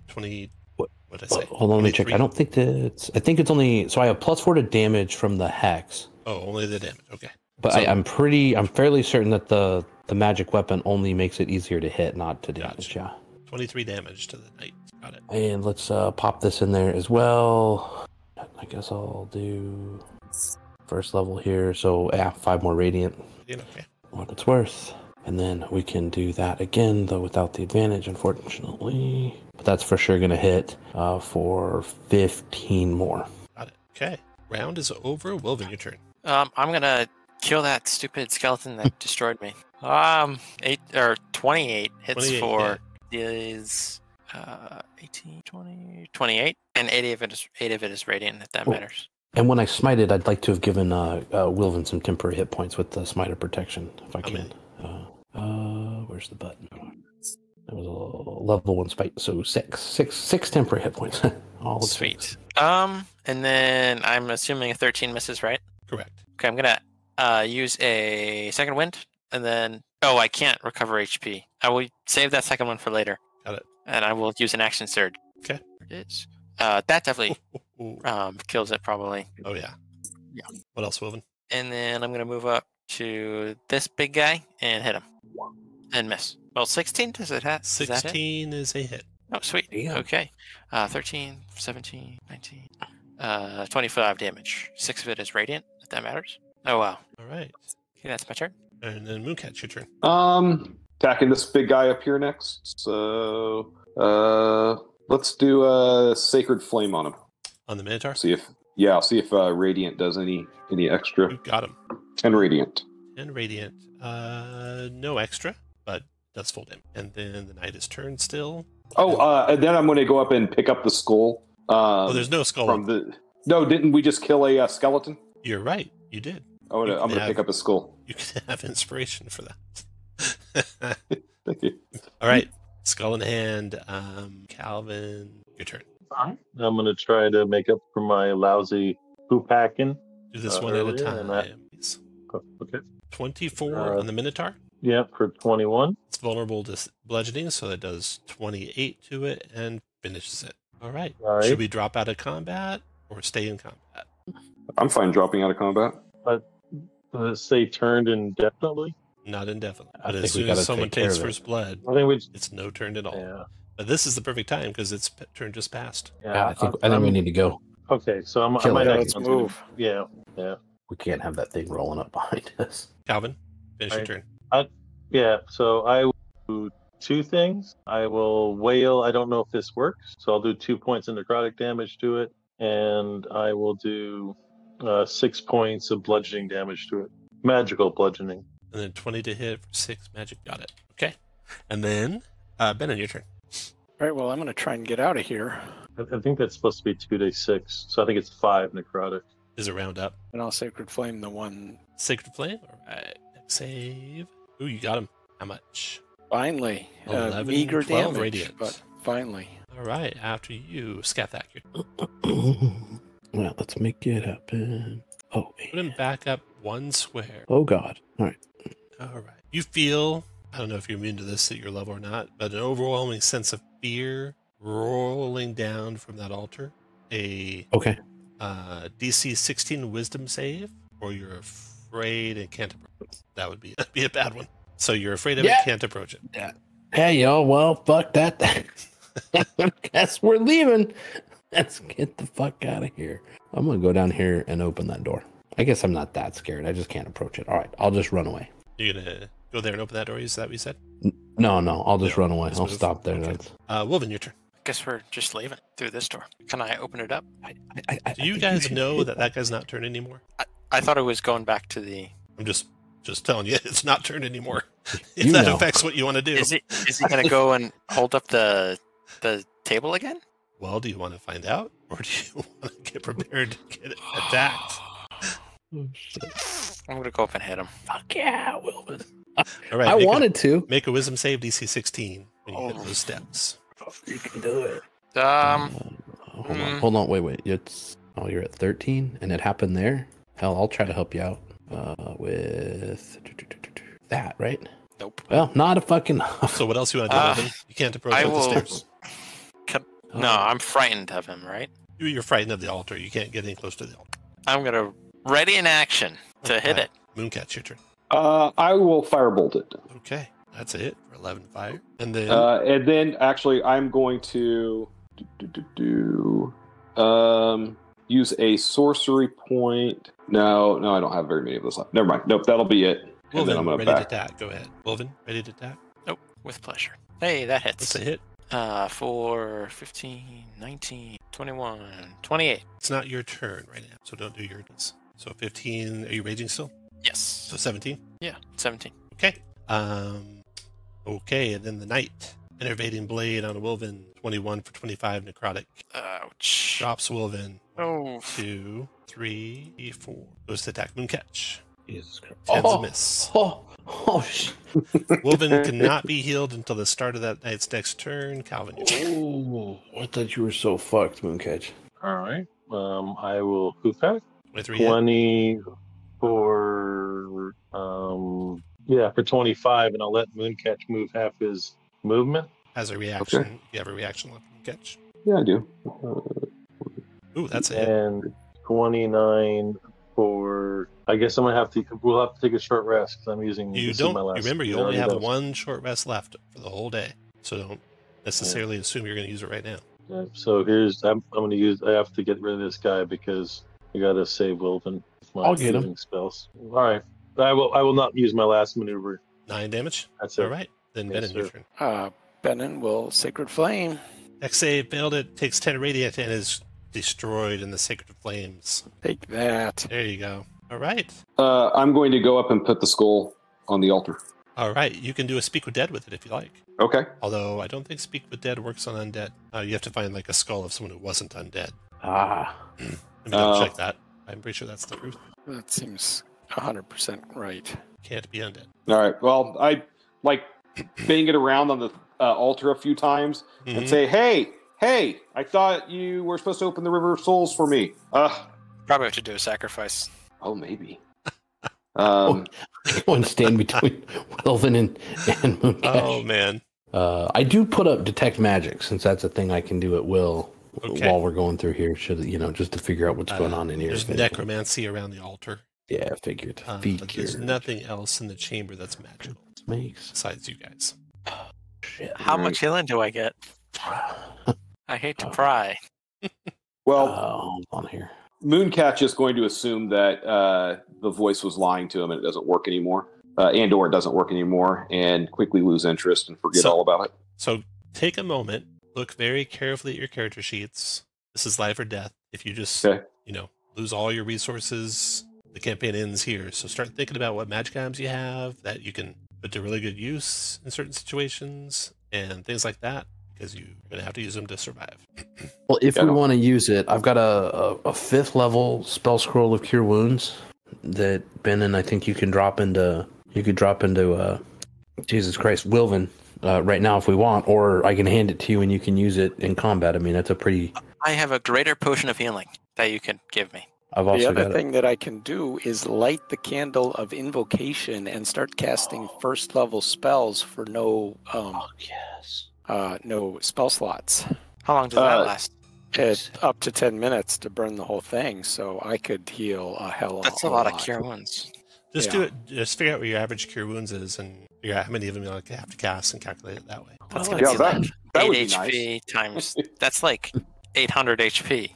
20, what did I say? Hold on, let me check. I don't think I think it's only, so I have +4 to damage from the hex. Oh, only the damage, okay. But So- I'm fairly certain that the magic weapon only makes it easier to hit, not to damage. Gotcha. Yeah. 23 damage to the knight. Got it. And let's pop this in there as well. I guess I'll do first level here. So yeah, 5 more radiant. Okay. What it's worth. And then we can do that again, though without the advantage, unfortunately. But that's for sure going to hit for 15 more. Got it. Okay. Round is over. Wilvin, your turn. I'm gonna kill that stupid skeleton that destroyed me. 28 hits 28, for is 18, 20, 28, and 8 of it is radiant. If that matters. And when I smited, I'd like to have given Wilvin some temporary hit points with the smiter protection, if I can. Where's the button? That was a level 1 spite, so six temporary hit points. All Sweet. And then I'm assuming a 13 misses, right? Correct. Okay, I'm gonna use a second wind, and then I can't recover HP. I will save that second one for later. Got it. And I will use an action surge. Okay. It's that definitely Ooh. kills it probably. Oh, yeah. Yeah. What else, Wilvin? And then I'm gonna move up to this big guy and hit him and miss. Well, 16 does it hit? 16 is a hit. Oh, sweet. Yeah. Okay. 13, 17, 19, 25 damage. 6 of it is radiant, if that matters. Oh, wow. All right. Okay, that's my turn. And then Mooncatch, your turn. Attacking this big guy up here next. So let's do a Sacred Flame on him. On the Minotaur? I'll see if Radiant does any extra. You got him. 10 Radiant. 10 Radiant. No extra, but does full damage. And then the knight is turned still. And then I'm going to go up and pick up the skull. There's no skull. No, didn't we just kill a skeleton? You're right. You did. I'm going to pick up a skull. You can have inspiration for that. Thank you. All right. Skull in hand. Calvin, your turn. I'm going to try to make up for my lousy poop hacking. Do this one at a time. Okay. 24 on the Minotaur. Yeah, for 21. It's vulnerable to bludgeoning, so that does 28 to it and finishes it. All right. Should we drop out of combat or stay in combat? I'm fine dropping out of combat. But does it say turned indefinitely? Not indefinitely. But as soon as someone takes first blood, it's no turn at all. Yeah. But this is the perfect time because its turn just passed. Yeah, I think we need to go. Okay, so I might have to move. Yeah. We can't have that thing rolling up behind us. Calvin, finish your turn. So I will do 2 things. I will wail. I don't know if this works, so I'll do 2 points of necrotic damage to it, and I will do 6 points of bludgeoning damage to it. Magical bludgeoning. And then 20 to hit for 6 magic. Got it. Okay. And then, Benin, your turn. All right, well, I'm going to try and get out of here. I think that's supposed to be 2d6, so I think it's 5 necrotic. Does it round up? And I'll Sacred Flame the one. Sacred Flame? All right. Save. Ooh, you got him. How much? Finally. 11, meager 12 damage, radiant. but finally. All right. After you, Scathak. Well, let's make it happen. Oh, put him back up 1 square. Oh, God. All right. All right. You feel, I don't know if you're immune to this at your level or not, but an overwhelming sense of fear rolling down from that altar. Okay. DC 16 wisdom save, or you're afraid and can't approach it. That would be a bad one. So you're afraid of it, can't approach it. Yeah. Hey, y'all. Well, fuck that. Guess we're leaving. Let's get the fuck out of here. I'm going to go down here and open that door. I guess I'm not that scared. I just can't approach it. All right. I'll just run away. You're going to go there and open that door? Is that what you said? No. I'll just run away. I'll stop there. Okay. Wolven, your turn. Guess we're just leaving through this door. Can I open it up? Do you guys know that guy's not turned anymore? I thought it was going back to the... I'm just telling you, it's not turned anymore. If that affects what you want to do. Is he going to go and hold up the table again? Well, do you want to find out? Or do you want to get prepared to get attacked? I'm going to go up and hit him. Fuck yeah, Wilbur. All right, I wanted to. Make a wisdom save DC 16 when you hit those steps. You can do it. Mm. Hold on. Wait. You're at 13 and it happened there? Hell, I'll try to help you out with that, right? Nope. Well, not a fucking... So what else you want to do, Wolven? You can't approach the stairs. No, I'm frightened of him, right? You're frightened of the altar. You can't get any close to the altar. I'm going to ready in action to hit it. Mooncat's your turn. I will firebolt it. Okay, that's it for 11 fire. And then actually I'm going to use a sorcery point. No, I don't have very many of those left. Never mind. Nope, that'll be it. Wolven, ready to attack. Go ahead. Wolven, ready to attack? Nope, with pleasure. Hey, that hits. That's a hit. For 15, 19, 21, 28. It's not your turn right now, so don't do yours. So 15, are you raging still? Yes. So 17? Yeah, 17. Okay. Okay, and then the knight. Innervating blade on a Wolven, 21 for 25 necrotic. Ouch. Drops Wolven. Oh. 2, 3, 4. Goes to attack Mooncatch. Jesus Christ. 10's a miss. Shit. Wolven cannot be healed until the start of that knight's next turn. Calvin. Oh, I thought you were so fucked, Mooncatch. All right. I will hoof hack. 23 for for 25, and I'll let Mooncatch move half his movement. As a reaction. Okay. You have a reaction left, Mooncatch. Yeah, I do. Ooh, that's a hit. And 29 for. I guess we'll have to take a short rest because I'm using. You this is my don't last remember. You spell. only have one short rest left for the whole day, so don't necessarily assume you're going to use it right now. Yeah, so I'm going to use. I have to get rid of this guy because I got to save Wolven. I'll get him. Spells. All right. I will not use my last maneuver. 9 damage. That's it. All right. Then Yes, Benin, your sir. turn. Benin will Sacred Flame. X save failed it. Takes 10 radiant and is destroyed in the sacred flames. Take that. There you go. All right. I'm going to go up and put the skull on the altar. All right. You can do a Speak with Dead with it if you like. Okay. Although I don't think Speak with Dead works on undead. You have to find like a skull of someone who wasn't undead. Ah. Let me double check that. I'm pretty sure that's the truth. That seems 100% right. Can't be undead. All right. Well, I like bang it around on the altar a few times and say, hey, I thought you were supposed to open the River of Souls for me. Probably have to do a sacrifice. Oh, maybe. One stand between Wilvin and Mooncash. Oh, man. I do put up Detect Magic, since that's a thing I can do at will while we're going through here, just to figure out what's going on in here. There's necromancy around the altar. Yeah, figured. But there's nothing else in the chamber that's magical. Besides you guys. Shit. How much healing do I get? I hate to pry. Well, hold on here. Mooncatch is going to assume that the voice was lying to him and it doesn't work anymore, or it doesn't work anymore, and quickly lose interest and forget all about it. So take a moment, look very carefully at your character sheets. This is life or death. If you just, lose all your resources, the campaign ends here. So start thinking about what magic items you have that you can put to really good use in certain situations and things like that, because you're going to have to use them to survive. Well, if we want to use it, I've got a 5th level spell scroll of Cure Wounds that Benin, I think you can drop into. You could drop into Jesus Christ, Wilvin, right now if we want, or I can hand it to you and you can use it in combat. I mean, that's a pretty. I have a greater potion of healing that you can give me. I've also the other thing that I can do is light the candle of invocation and start casting 1st level spells for no no spell slots. How long does that last? Up to 10 minutes to burn the whole thing, so I could heal a hell of That's a lot of cure wounds. Just do it. Just figure out what your average cure wounds is, and figure out how many of them you have to cast, and calculate it that way. That's Well, gonna be that- like that would 8 be HP nice. times. That's like 800 HP.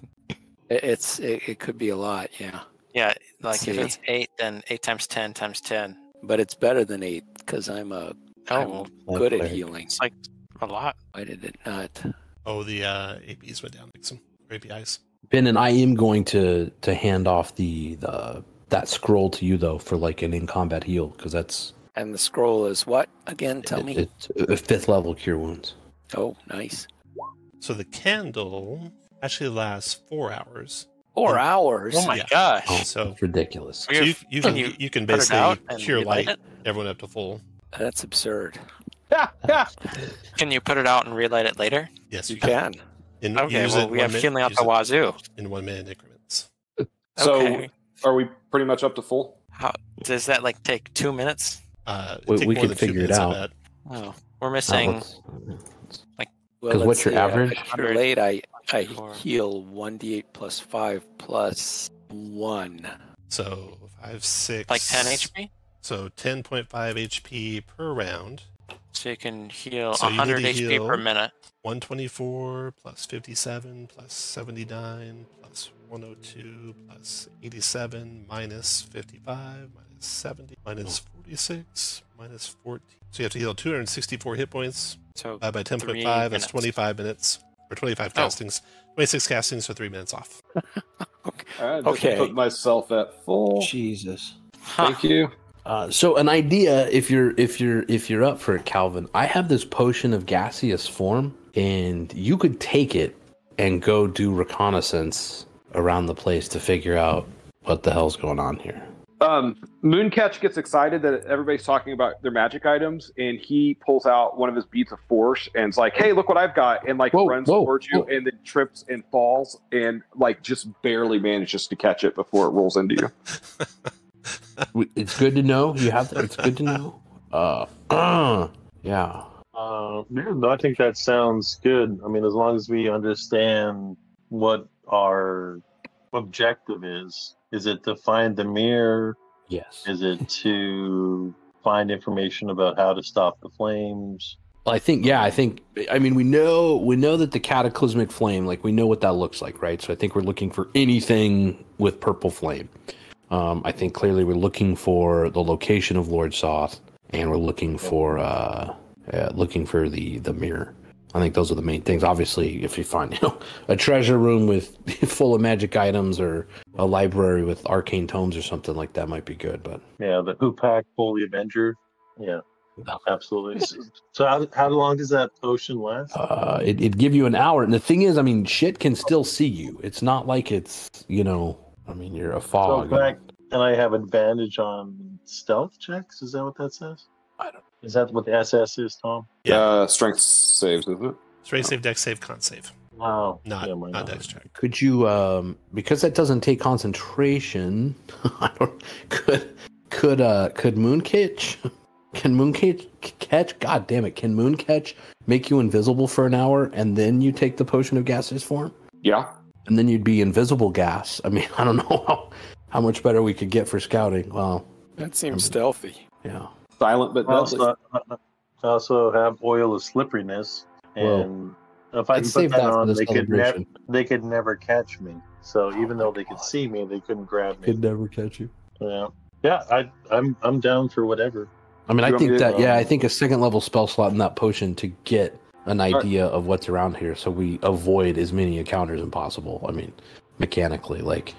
It could be a lot, yeah. Yeah, like if See. it's 8, then 8 times 10 times 10. But it's better than 8 because I'm good at healing. It's like a lot. Why did it not? Oh, the APs went down. Like some APIs. Benin, I am going to hand off that scroll to you though for like an in combat heal, because that's. And the scroll is what again? Tell me. It's a 5th level Cure Wounds. Oh, nice. So the candle actually lasts 4 hours. 4 hours. Oh my Yeah. gosh. Oh, So, that's ridiculous. so you can put it basically out and cure relight light it? everyone up to full. That's absurd. Can you put it out and relight it later? Yes, You can. Okay, use well, it we one have minute- healing out use the it wazoo. in 1 minute increments. So, Okay. are we pretty much up to full? How does that like take 2 minutes? It'd take We more can than 2 figure it minutes, I out. bet. Oh, we're missing. Well, 'Cause what's let's your see, average? At cure late, I Four. heal 1d8 plus 5 plus 1. So 5, 6. Like 10 HP? So 10.5 HP per round. So you can heal So you need 100 to HP per heal- minute. 124 plus 57 plus 79 plus 102 plus 87 minus 55 minus 70 minus 46 minus 14. So you have to heal 264 hit points So by 10.5. 3 That's minutes. 25 minutes. Or 25 Oh. castings. 26 castings, so 3 minutes off. All right, Okay. Put myself at full. Jesus. Huh. Thank you. So an idea, if you're up for it, Calvin, I have this potion of gaseous form, and you could take it and go do reconnaissance around the place to figure out what the hell's going on here. Mooncatch gets excited that everybody's talking about their magic items, and he pulls out one of his beads of force and is like, "Hey, look what I've got!" and like runs towards you, and then trips and falls, and like just barely manages to catch it before it rolls into you. It's good to know you have that. It's good to know. Yeah. I think that sounds good. I mean, as long as we understand what our objective is it to find the mirror? Yes. Is it to find information about how to stop the flames? I mean, we know that the cataclysmic flame, like we know what that looks like, right? So I think we're looking for anything with purple flame. I think clearly we're looking for the location of Lord Soth, and we're looking for the mirror. I think those are the main things. Obviously, if you find a treasure room with full of magic items or a library with arcane tomes or something like that might be good. But Yeah, the Upak Holy Avenger. Yeah, absolutely. So how long does that potion last? it'd give you an hour. And the thing is, I mean, shit can still see you. It's not like it's, I mean, you're a fog. And I have advantage on stealth checks? Is that what that says? I don't know. Is that what the SS is, Tom? Yeah. Strength saves, isn't it? Strength save, dex save, con save. Wow. Not dex check. Could you, because that doesn't take concentration, could Mooncatch, can Mooncatch, God damn it, can Mooncatch make you invisible for an hour and then you take the potion of gaseous form? Yeah. And then you'd be invisible gas. I mean, I don't know how much better we could get for scouting. Well, That seems stealthy. yeah. Silent but deadly. I also have oil of slipperiness, and if I can put that on, they could never catch me. So even though they could see me, they couldn't grab me. Could never catch you. Yeah. I'm down for whatever. I mean, I think a second level spell slot in that potion to get an idea of what's around here, so we avoid as many encounters as possible. I mean, mechanically, like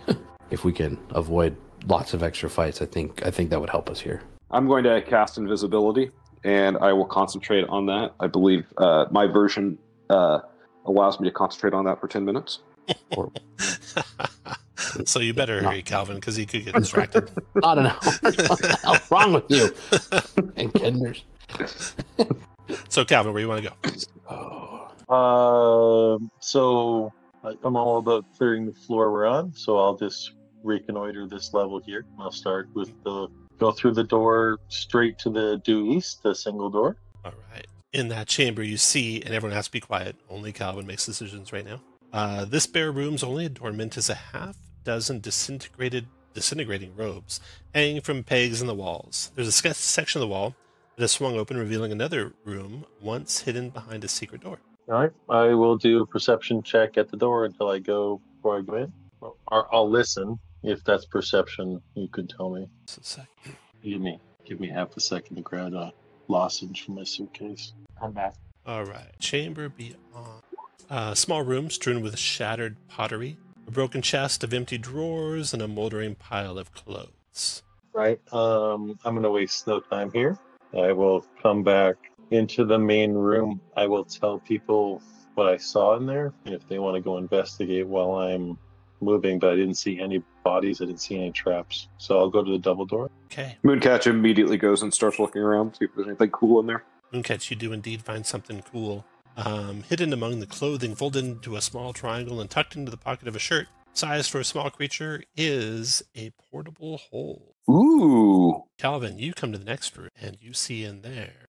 if we can avoid lots of extra fights, I think that would help us here. I'm going to cast invisibility, and I will concentrate on that. I believe my version allows me to concentrate on that for 10 minutes. So you better hurry, Calvin, because he could get distracted. I don't know. What the hell's wrong with you? And Kenders. So, Calvin, where you want to Oh. So I'm all about clearing the floor we're on, so I'll just reconnoiter this level here. I'll start with go through the door straight to the due east, the single door. All right. In that chamber, you see, and everyone has to be quiet. Only Calvin makes decisions right now. This bare room's only adornment is a half dozen disintegrating robes hanging from pegs in the walls. There's a section of the wall that is swung open, revealing another room once hidden behind a secret door. All right. I will do a perception check at the door before I go in. I'll listen. If that's perception, you could tell me. Just a second. Give me half a second to grab a lozenge from my suitcase. I'm back. All right. Chamber beyond. Small room strewn with shattered pottery, a broken chest of empty drawers, and a moldering pile of clothes. Right. I'm going to waste no time here. I will come back into the main room. I will tell people what I saw in there, and if they want to go investigate while I'm moving, but I didn't see any bodies. I didn't see any traps. So I'll go to the double door. Okay. Mooncatch immediately goes and starts looking around, see if there's anything cool in there. Mooncatch, you do indeed find something cool. Hidden among the clothing, folded into a small triangle and tucked into the pocket of a shirt, sized for a small creature, is a portable hole. Ooh. Calvin, you come to the next room, and you see in there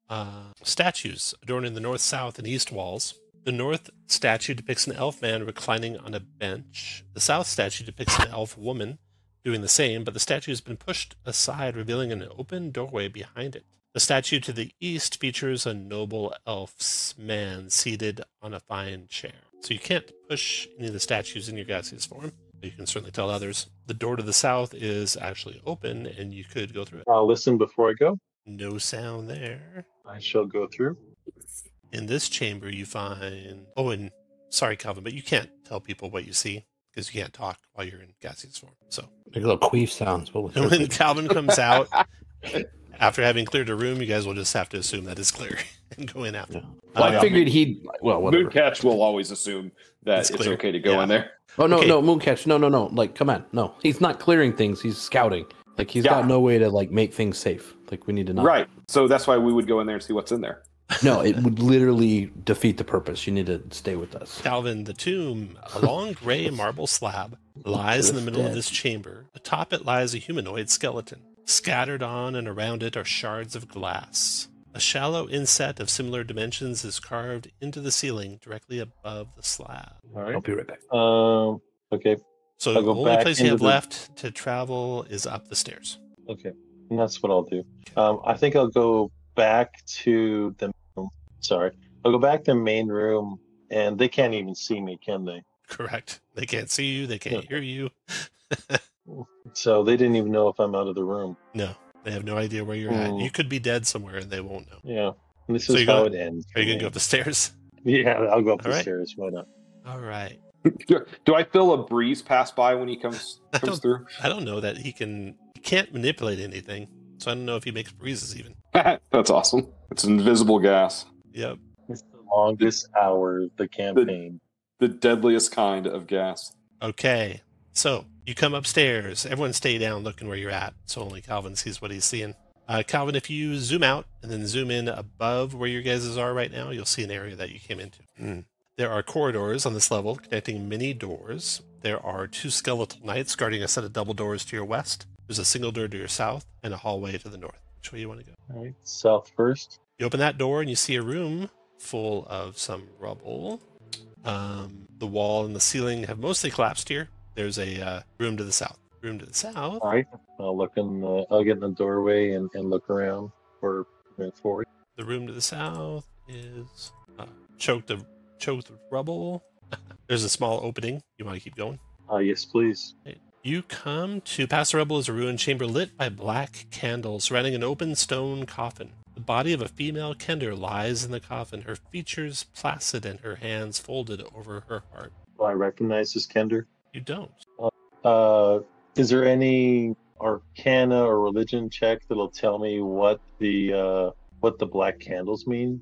statues adorning the north, south, and east walls. The north statue depicts an elf man reclining on a bench. The south statue depicts an elf woman doing the same, but the statue has been pushed aside, revealing an open doorway behind it. The statue to the east features a noble elf man seated on a fine chair. So you can't push any of the statues in your gaseous form, but you can certainly tell others. The door to the south is actually open, and you could go through it. I'll listen before I go. No sound there. I shall go through. In this chamber, you find... Oh, and sorry, Calvin, but you can't tell people what you see because you can't talk while you're in gaseous form. So, Like little queef sounds. and when Calvin comes out, after having cleared a room, you guys will just have to assume that is clear and go in after. Yeah. Well, I figured he'd... Well, whatever. Mooncatch will always assume that it's okay to go in there. Oh, no, Okay. no, Mooncatch. No. Like, come on. No, he's not clearing things. He's scouting. Like, he's got no way to, like, make things safe. Like, we need to know. Right. So that's why we would go in there and see what's in there. No, it would literally defeat the purpose. You need to stay with us. Calvin, the tomb, a long gray marble slab, lies in the middle of this chamber. Atop it lies a humanoid skeleton. Scattered on and around it are shards of glass. A shallow inset of similar dimensions is carved into the ceiling directly above the slab. All right. I'll be right back. Okay. So I'll the go only back place you into have the- left to travel is up the stairs. Okay. And that's what I'll do. I think I'll go back to the... Sorry. I'll go back to the main room, and they can't even see me, can they? Correct. They can't see you. They can't hear you. So they didn't even know if I'm out of the room. No, they have no idea where you're at. You could be dead somewhere and they won't know. Yeah. And this So is you how go- it ends. Are you going to go up the stairs? Yeah, I'll go up All the right. stairs. Why not? All right. Do I feel a breeze pass by when he comes through? I don't know that he can't manipulate anything, so I don't know if he makes breezes even. That's awesome. It's invisible gas. Yep. It's the longest hour of the campaign. The deadliest kind of gas. Okay. So you come upstairs. Everyone stay down looking where you're at, so only Calvin sees what he's seeing. Calvin, if you zoom out and then zoom in above where your guys are right now, you'll see an area that you came into. There are corridors on this level connecting many doors. There are 2 skeletal knights guarding a set of double doors to your west. There's a single door to your south and a hallway to the north. Which way you want to go? All right, south first. You open that door and you see a room full of some rubble. The wall and the ceiling have mostly collapsed here. There's a room to the south. Room to the south. All right, I'll get in the doorway and look around for it. The room to the south is choked with rubble. There's a small opening. You want to keep going? Yes, please. Right. You come to past the rubble is a ruined chamber lit by black candles surrounding an open stone coffin. The body of a female kender lies in the coffin, her features placid and her hands folded over her heart. Do I recognize this Kender? You don't. Is there any arcana or religion check that'll tell me what the black candles mean?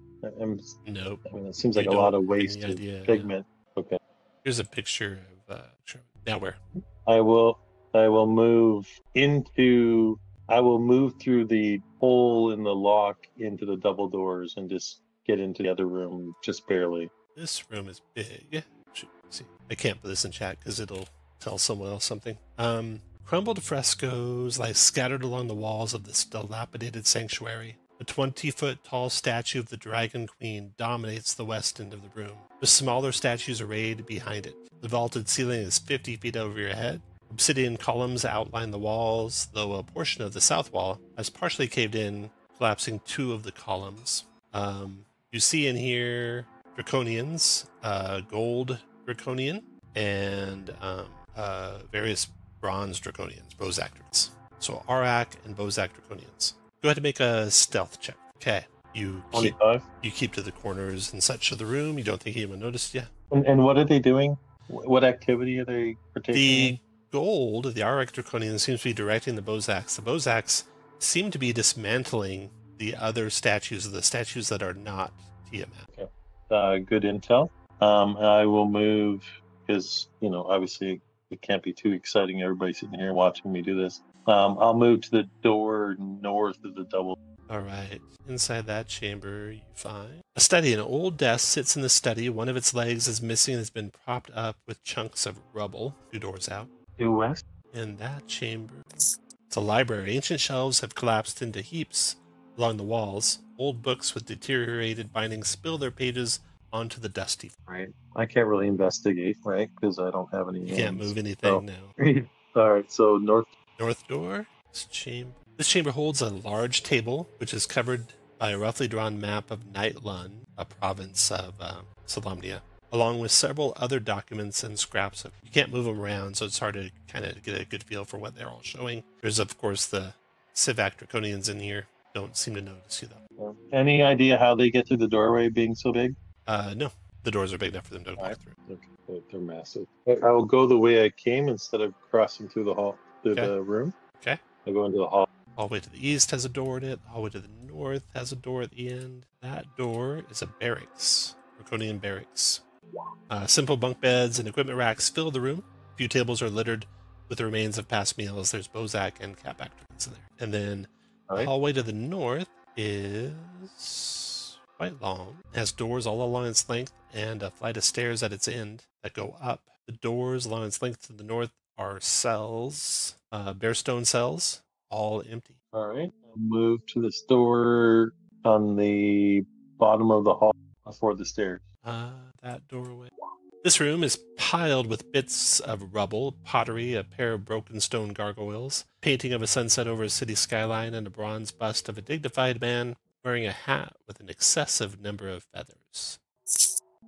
Nope. I mean, it seems like You a lot don't of have any wasted idea, pigment. Okay. Here's a picture of now where? I will move through the hole in the lock into the double doors and just get into the other room just barely. This room is big. See, I can't put this in chat because it'll tell someone else something. Crumbled frescoes lie scattered along the walls of this dilapidated sanctuary. A 20-foot tall statue of the Dragon Queen dominates the west end of the room, with smaller statues arrayed behind it. The vaulted ceiling is 50 feet over your head. Obsidian columns outline the walls, though a portion of the south wall has partially caved in, collapsing 2 of the columns. You see in here draconians, gold draconian, and various bronze draconians, Bozak draconians. So Arak and Bozak draconians. Go ahead and make a stealth check. Okay. You 25. keep to the corners and such of the room. You don't think anyone noticed you. And what are they doing? What activity are they partaking in? The gold, the Arak draconian, seems to be directing the Bozaks. The Bozaks seem to be dismantling the other statues, the statues that are not Tiamat. Okay. Good intel. I will move because, obviously it can't be too exciting. Everybody's sitting here watching me do this. I'll move to the door north of the double. All right. Inside that chamber, you find a study. An old desk sits in the study. One of its legs is missing and has been propped up with chunks of rubble. 2 doors out. Due west? In that chamber, it's a library. Ancient shelves have collapsed into heaps along the walls. Old books with deteriorated bindings spill their pages onto the dusty. Right. I can't really investigate, right? Because I don't have any. You can't move anything now. All right. So north door. This chamber holds a large table, which is covered by a roughly drawn map of Nightlun, a province of Solamnia, along with several other documents and scraps. You can't move them around, so it's hard to kind of get a good feel for what they're all showing. There's, of course, the Sivak Draconians in here. Don't seem to notice you, though. Any idea how they get through the doorway being so big? No. The doors are big enough for them to walk through. Okay. They're massive. I will go the way I came instead of crossing through the hall, the room. Okay. I'll go into the hall. Hallway to the east has a door in it. The hallway to the north has a door at the end. That door is a barracks, Draconian barracks. Simple bunk beds and equipment racks fill the room. A few tables are littered with the remains of past meals. There's Bozak and Cap actors in there. And then the hallway to the north is quite long. It has doors all along its length and a flight of stairs at its end that go up. The doors along its length to the north are cells, bare stone cells, all empty. All right. I'll move to this door on the bottom of the hall before the stairs. That doorway. This room is piled with bits of rubble, pottery, a pair of broken stone gargoyles, painting of a sunset over a city skyline, and a bronze bust of a dignified man wearing a hat with an excessive number of feathers.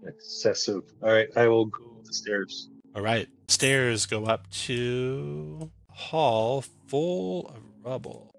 Excessive. All right. I will go up the stairs. All right. Stairs go up to a hall full of rubble.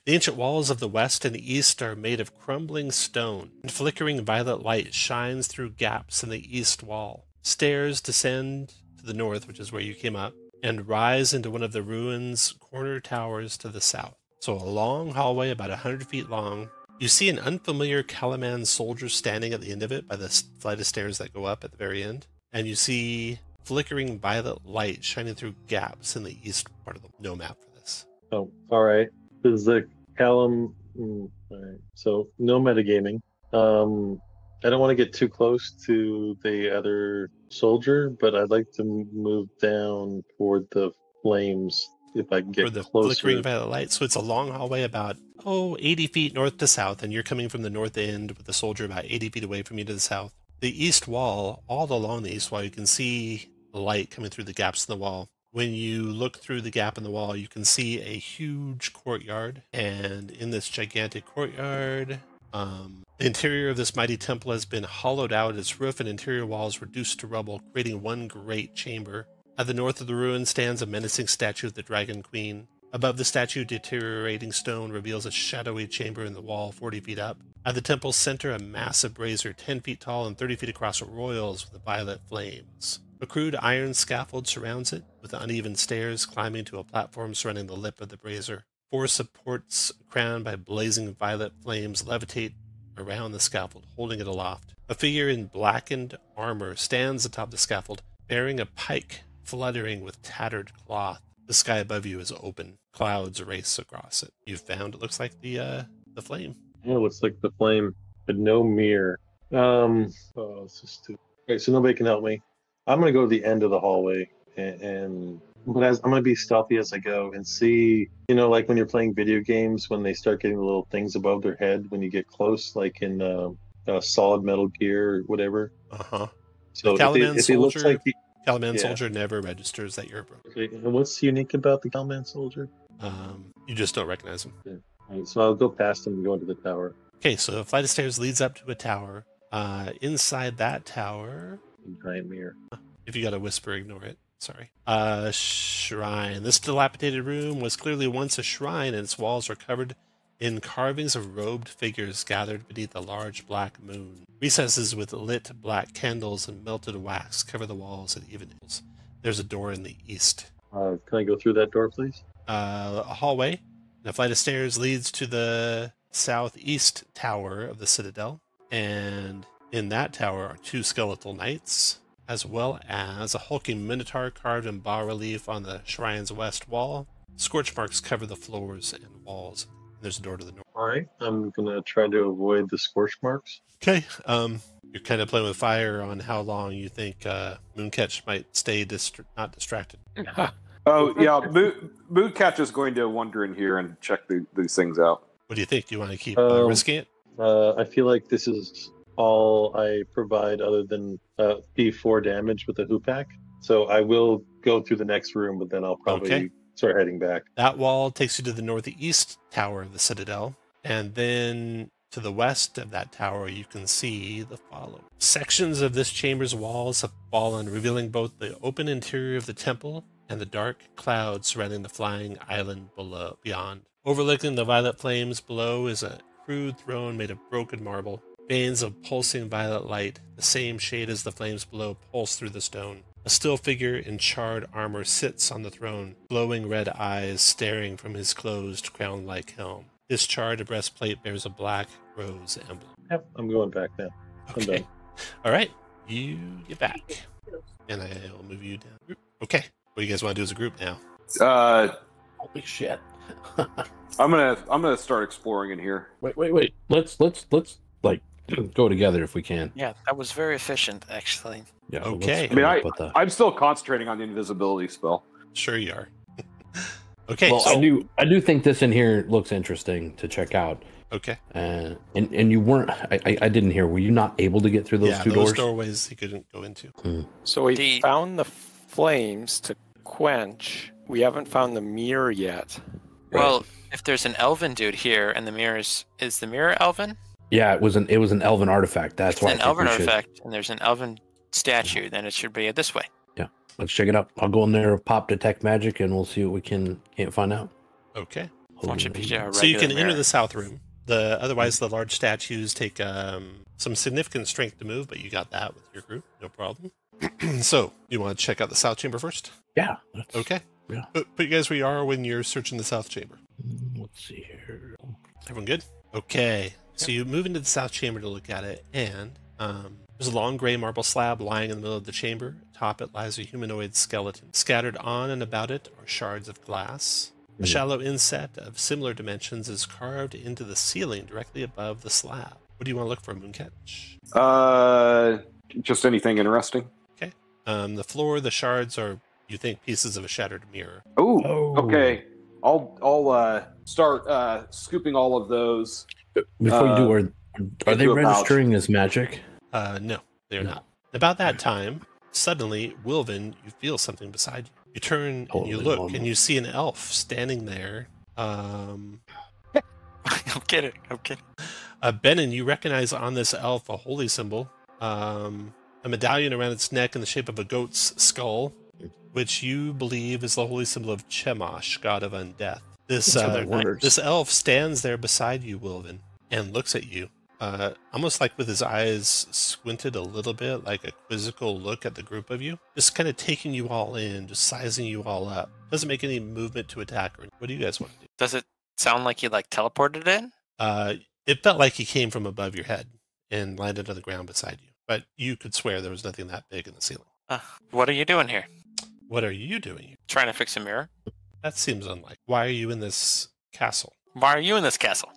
The ancient walls of the west and the east are made of crumbling stone, and flickering violet light shines through gaps in the east wall. Stairs descend to the north, which is where you came up, and rise into one of the ruins' corner towers to the south. So a long hallway about 100 feet long. You see an unfamiliar Calaman soldier standing at the end of it by the flight of stairs that go up at the very end. And you see flickering violet light shining through gaps in the east part of the no map for this. Oh, all right. This is the Callum. All right. So no metagaming. I don't want to get too close to the other soldier, but I'd like to move down toward the flames if I can get For the closer. flickering violet light. So it's a long hallway about 80 feet north to south, and you're coming from the north end with the soldier about 80 feet away from you to the south. The east wall, all along the east wall, you can see the light coming through the gaps in the wall. When you look through the gap in the wall, you can see a huge courtyard, and in this gigantic courtyard, the interior of this mighty temple has been hollowed out, its roof and interior walls reduced to rubble, creating one great chamber. At the north of the ruin stands a menacing statue of the Dragon Queen. Above the statue, deteriorating stone reveals a shadowy chamber in the wall 40 feet up. At the temple's center, a massive brazier 10 feet tall and 30 feet across roils with violet flames. A crude iron scaffold surrounds it, with uneven stairs climbing to a platform surrounding the lip of the brazier. 4 supports crowned by blazing violet flames levitate around the scaffold, holding it aloft. A figure in blackened armor stands atop the scaffold, bearing a pike fluttering with tattered cloth. The sky above you is open. Clouds race across it. You've found, it looks like, the flame. Yeah, it looks like the flame, but no mirror. This is too... Okay, so nobody can help me. I'm going to go to the end of the hallway, but I'm going to be stealthy as I go and see, like when you're playing video games, when they start getting the little things above their head when you get close, like in Solid Metal Gear or whatever. Uh-huh. So if he looks like Calaman yeah. Soldier never registers that you're a broker. Okay, and what's unique about the Calaman Soldier? You just don't recognize him. Yeah. All right, so I'll go past him and go into the tower. Okay, so a flight of stairs leads up to a tower. Inside that tower... Giant mirror. If you got a whisper, ignore it. Sorry. Shrine. This dilapidated room was clearly once a shrine, and its walls are covered in carvings of robed figures gathered beneath a large black moon. Recesses with lit black candles and melted wax cover the walls at even angles. There's a door in the east. Can I go through that door, please? A hallway and a flight of stairs leads to the southeast tower of the citadel, and in that tower are 2 skeletal knights, as well as a hulking minotaur carved in bas-relief on the shrine's west wall. Scorch marks cover the floors and walls. There's a door to the north. All right, I'm going to try to avoid the scorch marks. Okay, you're kind of playing with fire on how long you think Mooncatch might stay not distracted. Oh, yeah, Mooncatch is going to wander in here and check these things out. What do you think? Do you want to keep risking it? I feel like this is all I provide other than P4 damage with the hoopak. So I will go through the next room, but then I'll probably start heading back. That wall takes you to the northeast tower of the citadel, and then to the west of that tower you can see the following. Sections of this chamber's walls have fallen, revealing both the open interior of the temple and the dark clouds surrounding the flying island beyond. Overlooking the violet flames below is a crude throne made of broken marble. Veins of pulsing violet light, the same shade as the flames below, pulse through the stone. A still figure in charred armor sits on the throne, glowing red eyes staring from his closed crown-like helm. His charred breastplate bears a black rose emblem. Yep, I'm going back now. I'm done. All right, you get back, and I'll move you down. Okay, what do you guys want to do as a group now? Holy shit! I'm gonna start exploring in here. Wait. Let's like go together if we can. Yeah, that was very efficient, actually. Yeah. Okay. I mean, I'm still concentrating on the invisibility spell. Sure you are. Okay. Well, so, I do think this in here looks interesting to check out. Okay. And you weren't. I didn't hear. Were you not able to get through those two doors? doorways he couldn't go into. So we found the flames to quench. We haven't found the mirror yet. Well, if there's an elven dude here and the mirror is the mirror elven? Yeah, it was an elven artifact. That's why. It's an elven artifact, and there's an elven statue. Then it should be this way. Yeah, let's check it out. I'll go in there, pop detect magic, and we'll see what we can't find out. Okay. Why don't you be a So you can regular enter mirror? the south room. Otherwise, the large statues take some significant strength to move, but you got that with your group, no problem. So, you want to check out the south chamber first? Yeah. Okay. Yeah. Put you guys where you are when you're searching the south chamber. Let's see here. Everyone good? Okay. So you move into the south chamber to look at it, and there's a long gray marble slab lying in the middle of the chamber. Atop it lies a humanoid skeleton. Scattered on and about it are shards of glass. A shallow inset of similar dimensions is carved into the ceiling directly above the slab. What do you want to look for, Mooncatch? Just anything interesting. Okay. The floor, the shards are, you think, pieces of a shattered mirror. Ooh, Oh. okay. I'll start scooping all of those. Before you do, are they into a pouch. registering as magic? No, they're not. About that time, suddenly, Wilvin, you feel something beside you. You turn and you Totally look, normal. and you see an elf standing there. I'm kidding. Benin, you recognize on this elf a holy symbol, a medallion around its neck in the shape of a goat's skull, which you believe is the holy symbol of Chemosh, god of undeath. This elf stands there beside you, Wilvin, and looks at you, almost like with his eyes squinted a little bit, like a quizzical look at the group of you, just kind of taking you all in, just sizing you all up. Doesn't make any movement to attack. What do you guys want to do? Does it sound like he teleported in? It felt like he came from above your head and landed on the ground beside you, but you could swear there was nothing that big in the ceiling. What are you doing here? What are you doing here? Trying to fix a mirror? That seems unlikely. Why are you in this castle? Why are you in this castle?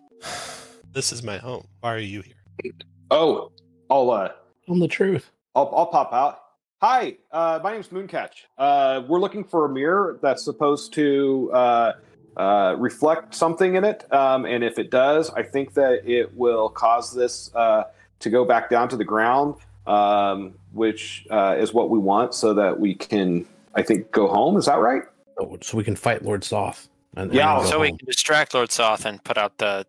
This is my home. Why are you here? Oh, I'll Tell them the truth. I'll pop out. Hi, my name's Mooncatch. We're looking for a mirror that's supposed to reflect something in it, and if it does, I think that it will cause this to go back down to the ground, which is what we want, so that we can, I think, go home. Is that right? Oh, so we can fight Lord Soth. And Yeah, go So we home. can distract Lord Soth and put out the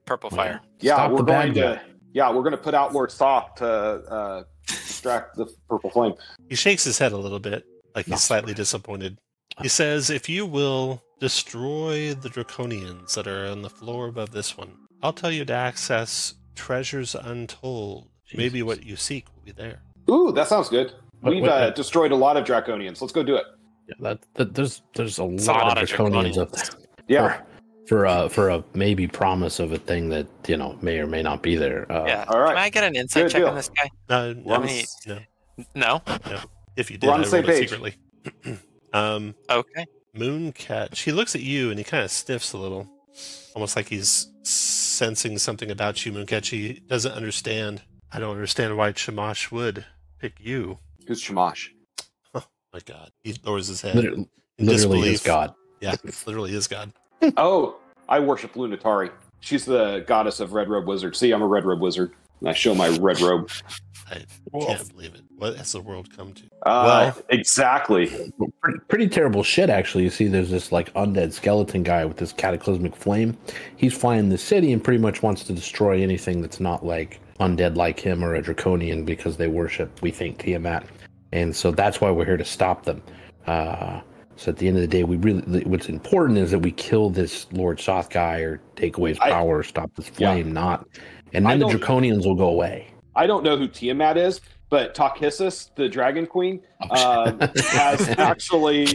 purple fire. Yeah, Stop we're the going bad to. guy. Yeah, we're going to put out Lord Soth to distract the purple flame. He shakes his head a little bit, like he's Not slightly sorry. disappointed. He says, if you will destroy the draconians that are on the floor above this one, I'll tell you to access treasures untold. Maybe Jesus. what you seek will be there. Ooh, that sounds good. Wait, We've wait. destroyed a lot of draconians. Let's go do it. Yeah, there's a It's a lot of draconians up there. Yeah. For a maybe promise of a thing that may or may not be there. Yeah. all right. Can I get an insight Good check deal. on this guy? No, Well, no. No? If you did, We're on I the same rolled it page. secretly. Okay. Mooncatch. He looks at you and he kind of sniffs a little, almost like he's sensing something about you, Mooncatch. He doesn't understand. I don't understand why Chemosh would pick you. Who's Shamash? Oh my God. He lowers his head. Literally, in literally is disbelief. God. Yeah, literally is God. Oh, I worship Lunatari. She's the goddess of Red Robe Wizard. See, I'm a Red Robe Wizard, and I show my red robe. I can't believe it. What has the world come to? Exactly. Pretty terrible shit, actually. You see, there's this undead skeleton guy with this cataclysmic flame. He's flying the city and pretty much wants to destroy anything that's not undead like him or a draconian, because they worship, we think, Tiamat. And so that's why we're here to stop them. So at the end of the day, what's important is that we kill this Lord Soth guy or take away his power, or stop this flame, and then the draconians will go away. I don't know who Tiamat is, but Takhissis, the Dragon Queen, has actually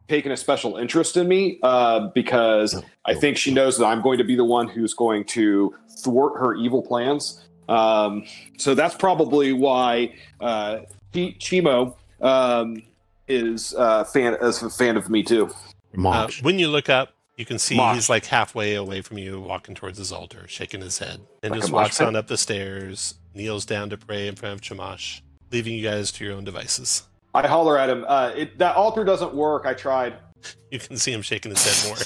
taken a special interest in me because I think she knows that I'm going to be the one who's going to thwart her evil plans. So that's probably why Chimo is a fan of me too. Mosh. When you look up, you can see Mosh. he's halfway away from you, walking towards his altar, shaking his head, and Like just a mosh walks pit? on up the stairs, kneels down to pray in front of Chemosh, leaving you guys to your own devices. I holler at him. That altar doesn't work. I tried. You can see him shaking his head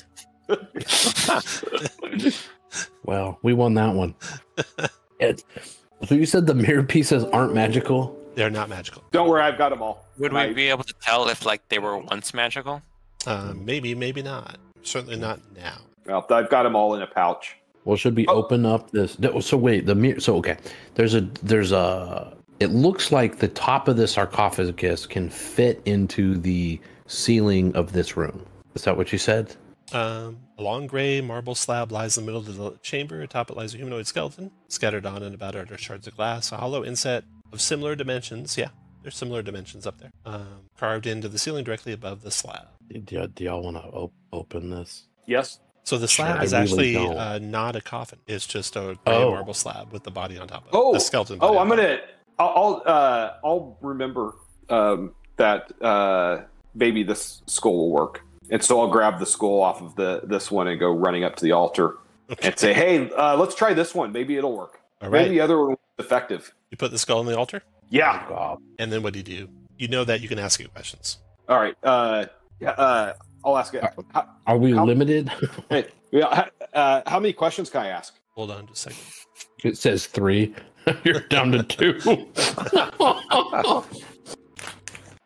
more. Well, we won that one. So you said the mirror pieces aren't magical? They're not magical. Don't worry, I've got them all. Would we be able to tell if they were once magical? Maybe, maybe not. Certainly not now. Well, I've got them all in a pouch. Well, should we open up this? So wait, the mirror. So okay, there's a. It looks like the top of the sarcophagus can fit into the ceiling of this room. Is that what you said? A long gray marble slab lies in the middle of the chamber. Atop it lies a humanoid skeleton. Scattered on and about are shards of glass. A hollow inset of similar dimensions. Yeah, there's similar dimensions up there. Carved into the ceiling directly above the slab. Do y'all want to open this? Yes. So the slab Sure, is I really actually don't. not a coffin. It's just a gray marble slab with the body on top of it. Oh, The skeleton body oh, on top. I'll remember that maybe this skull will work, and so I'll grab the skull off of this one and go running up to the altar and say, "Hey, let's try this one. Maybe it'll work. All right. Maybe the other one was effective." You put the skull on the altar, Yeah. God. and then what do you do? You know that you can ask it questions. All right. I'll ask it. Are we limited? Hey, how many questions can I ask? Hold on just a second. It says 3. You're down to 2.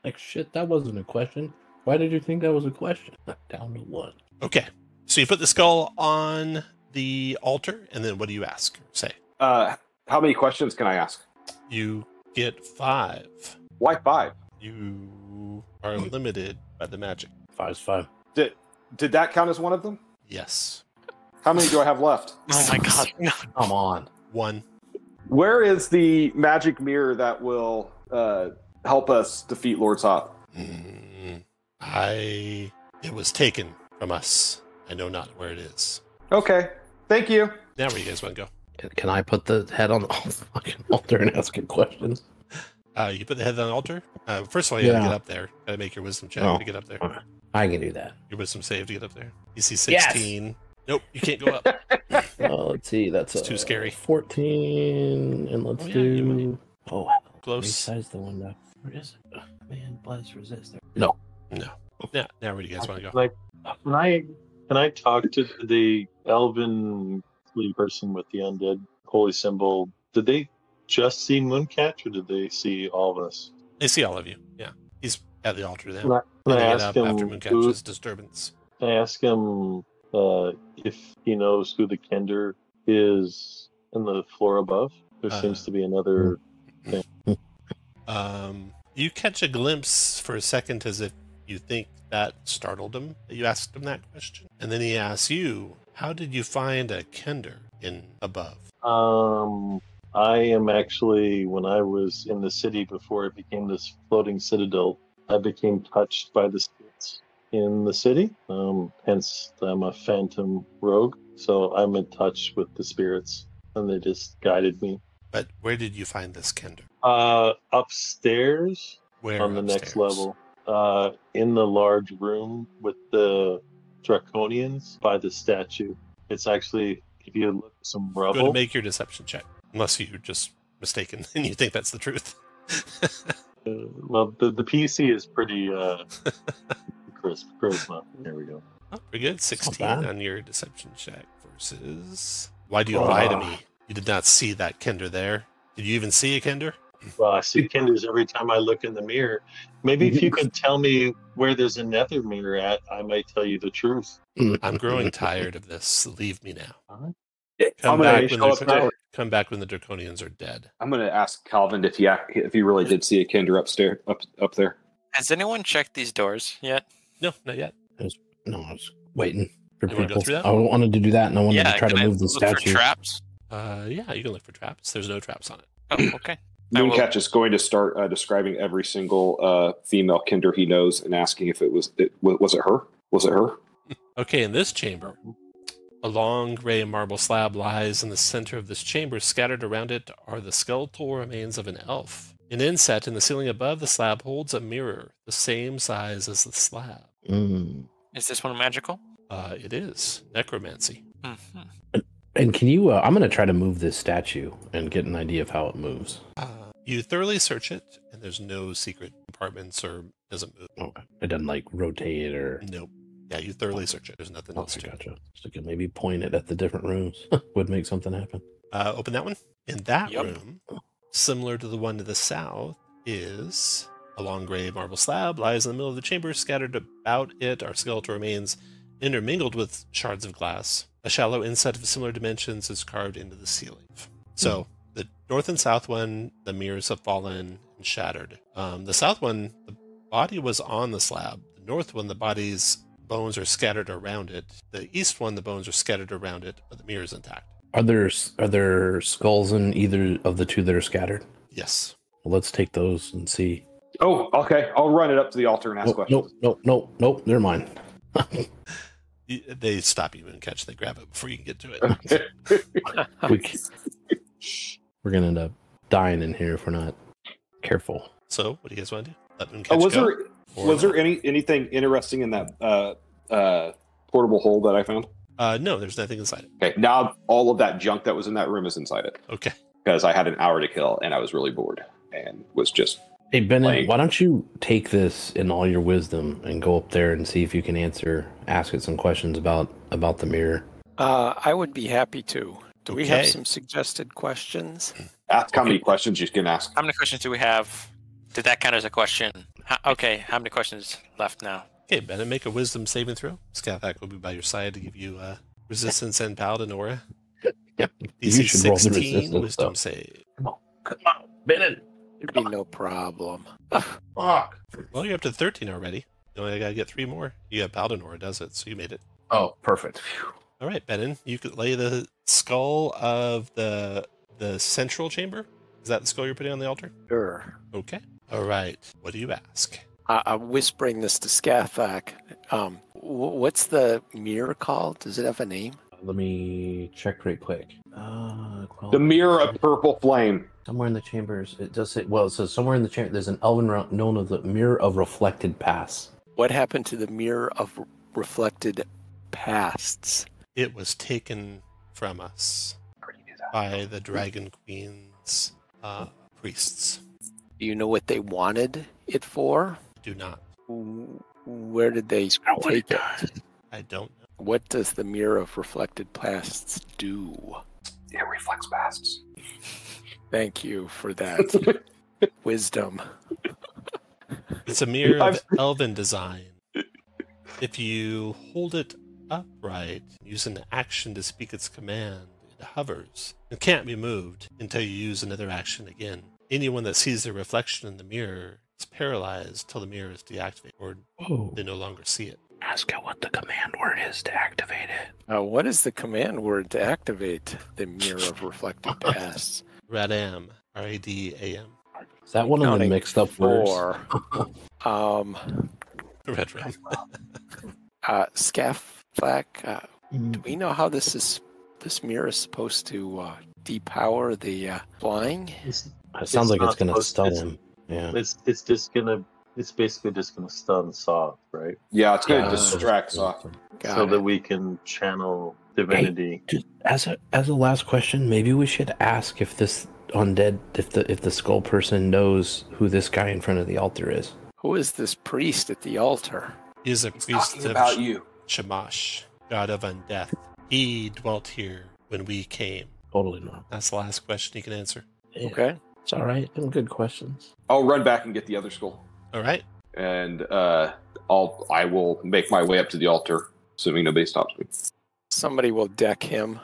Like, shit, that wasn't a question. Why did you think that was a question? Down to 1. Okay. So you put the skull on the altar, and then what do you ask? Say. How many questions can I ask? You get 5. Why 5? You are limited by the magic. 5's 5. Did that count as one of them? Yes. How many do I have left? Oh my god. No. Come on. 1. Where is the magic mirror that will help us defeat Lord Soth? It was taken from us. I know not where it is. Okay. Thank you. Now where you guys want to go? Can I put the head on the fucking altar and ask it questions? You put the head on the altar? First of all, you gotta Yeah. get up there. Gotta make your wisdom check to get up there. Okay. I can do that. Your wisdom save to get up there. You see 16. Nope, you can't go up. Let's see. That's It's too scary. 14. And let's Oh, yeah, you do. Oh, Close. resize the window. Where is it? Man, bless resist. No. No. Now where do you guys want to go? Like, can I talk to the elven person with the undead holy symbol? Did they just see Mooncatch, or did they see all of us? They see all of you. Yeah. He's at the altar Can now. I They get ask up him after who, Mooncatch's disturbance. can I ask him if he knows who the Kender is in the floor above? There seems to be another thing. You catch a glimpse for a second as if you think that startled him, that you asked him that question. And then he asks you, how did you find a Kender in above? I am actually, when I was in the city before it became this floating citadel, I became touched by the spirits in the city. Hence, I'm a phantom rogue, so I'm in touch with the spirits, and they just guided me. But where did you find this Kender? Upstairs Where on the upstairs? next level, in the large room with the draconians by the statue. It's actually, if you look at some Go ahead rubble. and make your deception check. Unless you're just mistaken and you think that's the truth. Well, the PC is pretty crisp. Charisma. There we go. Oh, pretty good. 16 bad. on your deception check versus... Why do you lie to me? You did not see that Kender there. Did you even see a Kender? Well, I see Kenders every time I look in the mirror. Maybe if you could tell me where there's a nether mirror at, I might tell you the truth. I'm growing tired of this. Leave me now. I'm Come back when the Draconians are dead. going to ask Calvin if he really did see a Kender upstairs up there. Has anyone checked these doors yet? No, not yet. No, I was waiting for You wanna go people. through that? I wanted to do that, and I wanted to try to can I move the look for statue. traps? Yeah, you can look for traps. There's no traps on it. Oh, okay. I will- Mooncatch is going to start describing every single female Kender he knows and asking if was it her? Was it her? Okay, in this chamber, a long gray marble slab lies in the center of this chamber. Scattered around it are the skeletal remains of an elf. An inset in the ceiling above the slab holds a mirror the same size as the slab. Is this one magical? It is necromancy. Mm-hmm. And can you? I'm going to try to move this statue and get an idea of how it moves. You thoroughly search it, and there's no secret compartments or doesn't move. Okay. It doesn't like rotate or. Nope. Yeah, you thoroughly search it. There's nothing else Okay, to it. gotcha. So I could maybe point it at the different rooms. Would make something happen. Open that one. In that Yep. room, similar to the one to the south, is a long gray marble slab lies in the middle of the chamber. Scattered about it are skeletal remains intermingled with shards of glass. A shallow inset of similar dimensions is carved into the ceiling. So the north and south one, the mirrors have fallen and shattered. The south one, the body was on the slab. The north one, the body's bones are scattered around it. The east one, the bones are scattered around it, but the mirror is intact. Are there skulls in either of the two that are scattered? Yes. Well, let's take those and see. Oh, okay. I'll run it up to the altar and ask questions. Nope. They're mine. They stop you and catch. They grab it before you can get to it. We're gonna end up dying in here if we're not careful. So, what do you guys want to do? Let them catch Was there anything interesting in that portable hole that I found? No, there's nothing inside it. Okay, now all of that junk that was in that room is inside it. Okay. Because I had an hour to kill and I was really bored and was just. Hey, Bennett, why don't you take this in all your wisdom and go up there and see if you can ask it some questions about the mirror? I would be happy to. Do we have some suggested questions? Ask how many questions you can ask. How many questions do we have? Did that count as a question? How many questions left now? Okay, Bennett, make a wisdom saving throw. Scathak will be by your side to give you resistance and paladin aura. Yep. DC 16 wisdom save. Come on, Bennett. It'd be no problem. Fuck. Well, you're up to 13 already. You only got to get 3 more. You have paladin aura, does it? So you made it. Oh, perfect. All right, Benin, you could lay the skull of the central chamber. Is that the skull you're putting on the altar? Sure. Okay. All right. What do you ask? I'm whispering this to Scathak. What's the mirror called? Does it have a name? Let me check right quick. The mirror of purple flame. Somewhere in the chambers, it does say. Well, it says somewhere in the chamber. There's an elven known as the mirror of reflected pasts. What happened to the mirror of reflected pasts? It was taken from us by the Dragon Queen's priests. Do you know what they wanted it for? Do not. Where did they take it? I don't know. What does the mirror of reflected pasts do? It reflects pasts. Thank you for that wisdom. It's a mirror of elven design. If you hold it upright, use an action to speak its command, it hovers. It can't be moved until you use another action again. Anyone that sees their reflection in the mirror is paralyzed till the mirror is deactivated, or they no longer see it. Ask it what the command word is to activate it. What is the command word to activate the mirror of reflected pasts? Radam. R-A-D-A-M. Is that one of the mixed up words? Red Ram. Scathak, do we know how this mirror is supposed to depower the flying? It sounds like it's going to stun him. Yeah. It's basically just gonna stun Soft, right? Yeah, it's gonna distract Soft. So that we can channel divinity. Hey, just as a last question, maybe we should ask if this undead, if the skull person knows who this guy in front of the altar is. Who is this priest at the altar? He is a priest of Shamash, god of undeath. He dwelt here when we came. Totally not. That's the last question you can answer. Yeah. Okay. It's all right. Them good questions. I'll run back and get the other skull. All right. And I will make my way up to the altar, assuming nobody stops me. Somebody will deck him.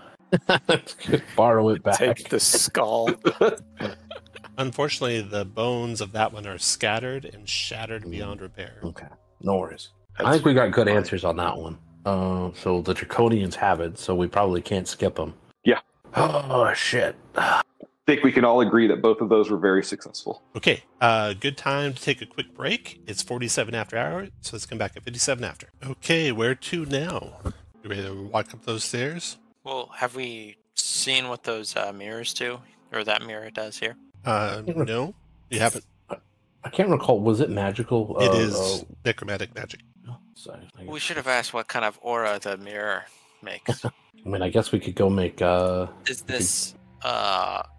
Borrow it back. Take the skull. Unfortunately, the bones of that one are scattered and shattered beyond repair. Okay. No worries. I think we got good answers on that one. So the Draconians have it, so we probably can't skip them. Yeah. Oh, shit. I think we can all agree that both of those were very successful. Okay, good time to take a quick break. It's 47 after hour, so let's come back at 57 after. Okay, where to now? You ready to walk up those stairs? Well, have we seen what those mirrors do, or that mirror does here? No, you haven't. I can't recall. Was it magical? It is necromantic magic. Sorry, We should have asked what kind of aura the mirror makes. I mean, I guess we could go make. Is this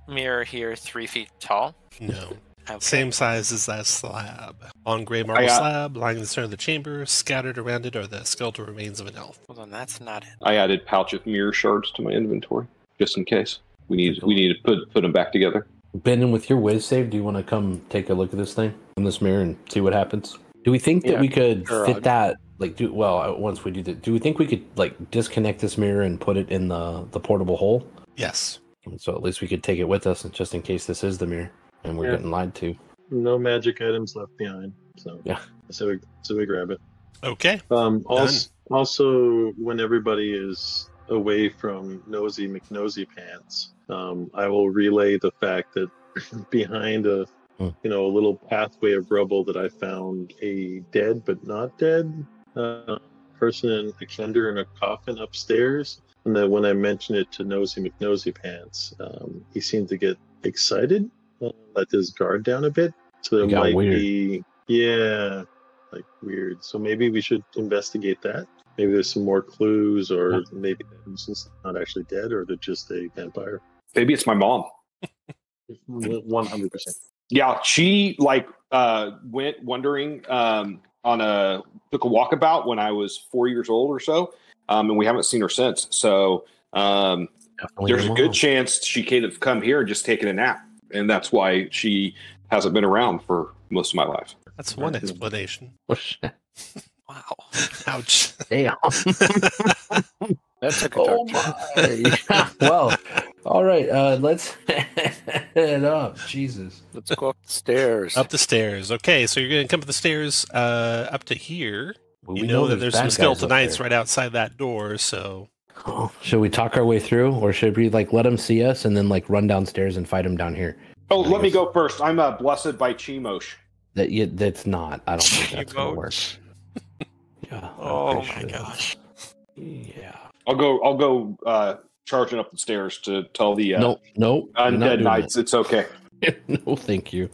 mirror here 3 feet tall? No. Okay. Same size as that slab. On gray marble slab, lying in the center of the chamber, scattered around it are the skeletal remains of an elf. Well, then that's not it. I added pouch of mirror shards to my inventory, just in case. We need to put them back together. Ben, with your whiz save, do you want to come take a look at this thing in this mirror and see what happens? Do we think that we could fit that? Once we do that, do we think we could disconnect this mirror and put it in the portable hole? Yes. So at least we could take it with us, just in case this is the mirror and we're getting lied to. No magic items left behind. So yeah. So we grab it. Okay. Also, when everybody is away from Nosy McNosy Pants, I will relay the fact that behind a little pathway of rubble that I found a dead but not dead person in a kender in a coffin upstairs. And then when I mentioned it to Nosy McNosy Pants, he seemed to get excited, let his guard down a bit. So there might be, like weird. So maybe we should investigate that. Maybe there's some more clues, or maybe that person's not actually dead, or they're just a vampire. Maybe it's my mom. 100%. Yeah, she went wandering took a walkabout when I was 4 years old or so, and we haven't seen her since. So there's a good chance she could have come here and just taken a nap, and that's why she hasn't been around for most of my life. That's one explanation. Wow. Ouch. Damn. That took a dark turn. Well, all right. Let's head up. Jesus. Let's go up the stairs. Up the stairs. Okay, so you're going to come up the stairs up to here. Well, you know that there's some skeletal knights there. right outside that door, so... Oh, should we talk our way through, or should we let them see us and then run downstairs and fight them down here? Oh, let me go first. I'm blessed by Chimosh. That's not. I don't think that's going to work. Yeah. Oh my gosh. Yeah. I'll go charging up the stairs to tell the no, undead knights it's okay. No, thank you.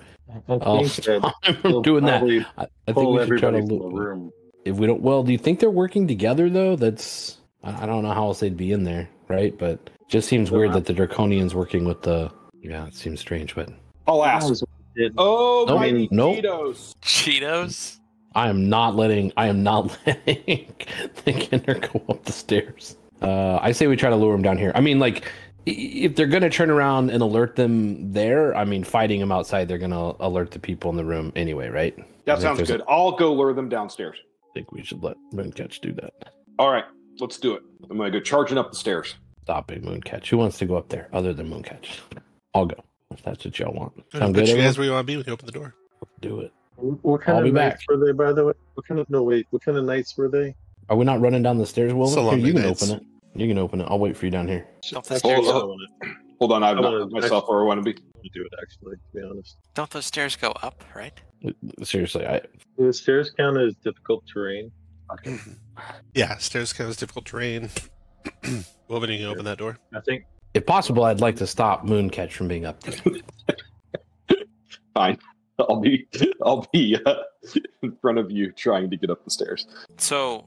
I think I'm doing that. I think we should try to from the look. room. If we don't, well, do you think they're working together though? That's I don't know how else they'd be in there, right? But it just seems weird that the Draconians working with the. Yeah, it seems strange, but I'll ask. Oh, Nope. my Nope. Cheetos! Cheetos? I am not letting the Kinder go up the stairs. I say we try to lure them down here. I mean, if they're gonna turn around and alert them there, I mean, fighting them outside, they're gonna alert the people in the room anyway, right? That sounds good. I'll go lure them downstairs. I think we should let Mooncatch do that. All right, let's do it. I'm gonna go charging up the stairs. Stop it, Mooncatch. Who wants to go up there other than Mooncatch? I'll go if that's what y'all want. Put Sound good, you everyone? guys where you want to be when you open the door. Do it. What kind I'll be of knights back. were they, by the way? What kind of knights were they? Are we not running down the stairs, Will? Solamnic You can knights. open it. You can open it. I'll wait for you down here. Don't the Actually, stairs, I want Hold on, I've I not wanna- put myself where I want to be. to do it, actually, to be honest. don't those stairs go up, right? Seriously, Do the stairs count as difficult terrain? Yeah, stairs kind of difficult terrain. Woven, you can open that door. I think if possible, I'd like to stop Mooncatch from being up there. Fine. I'll be in front of you trying to get up the stairs. So,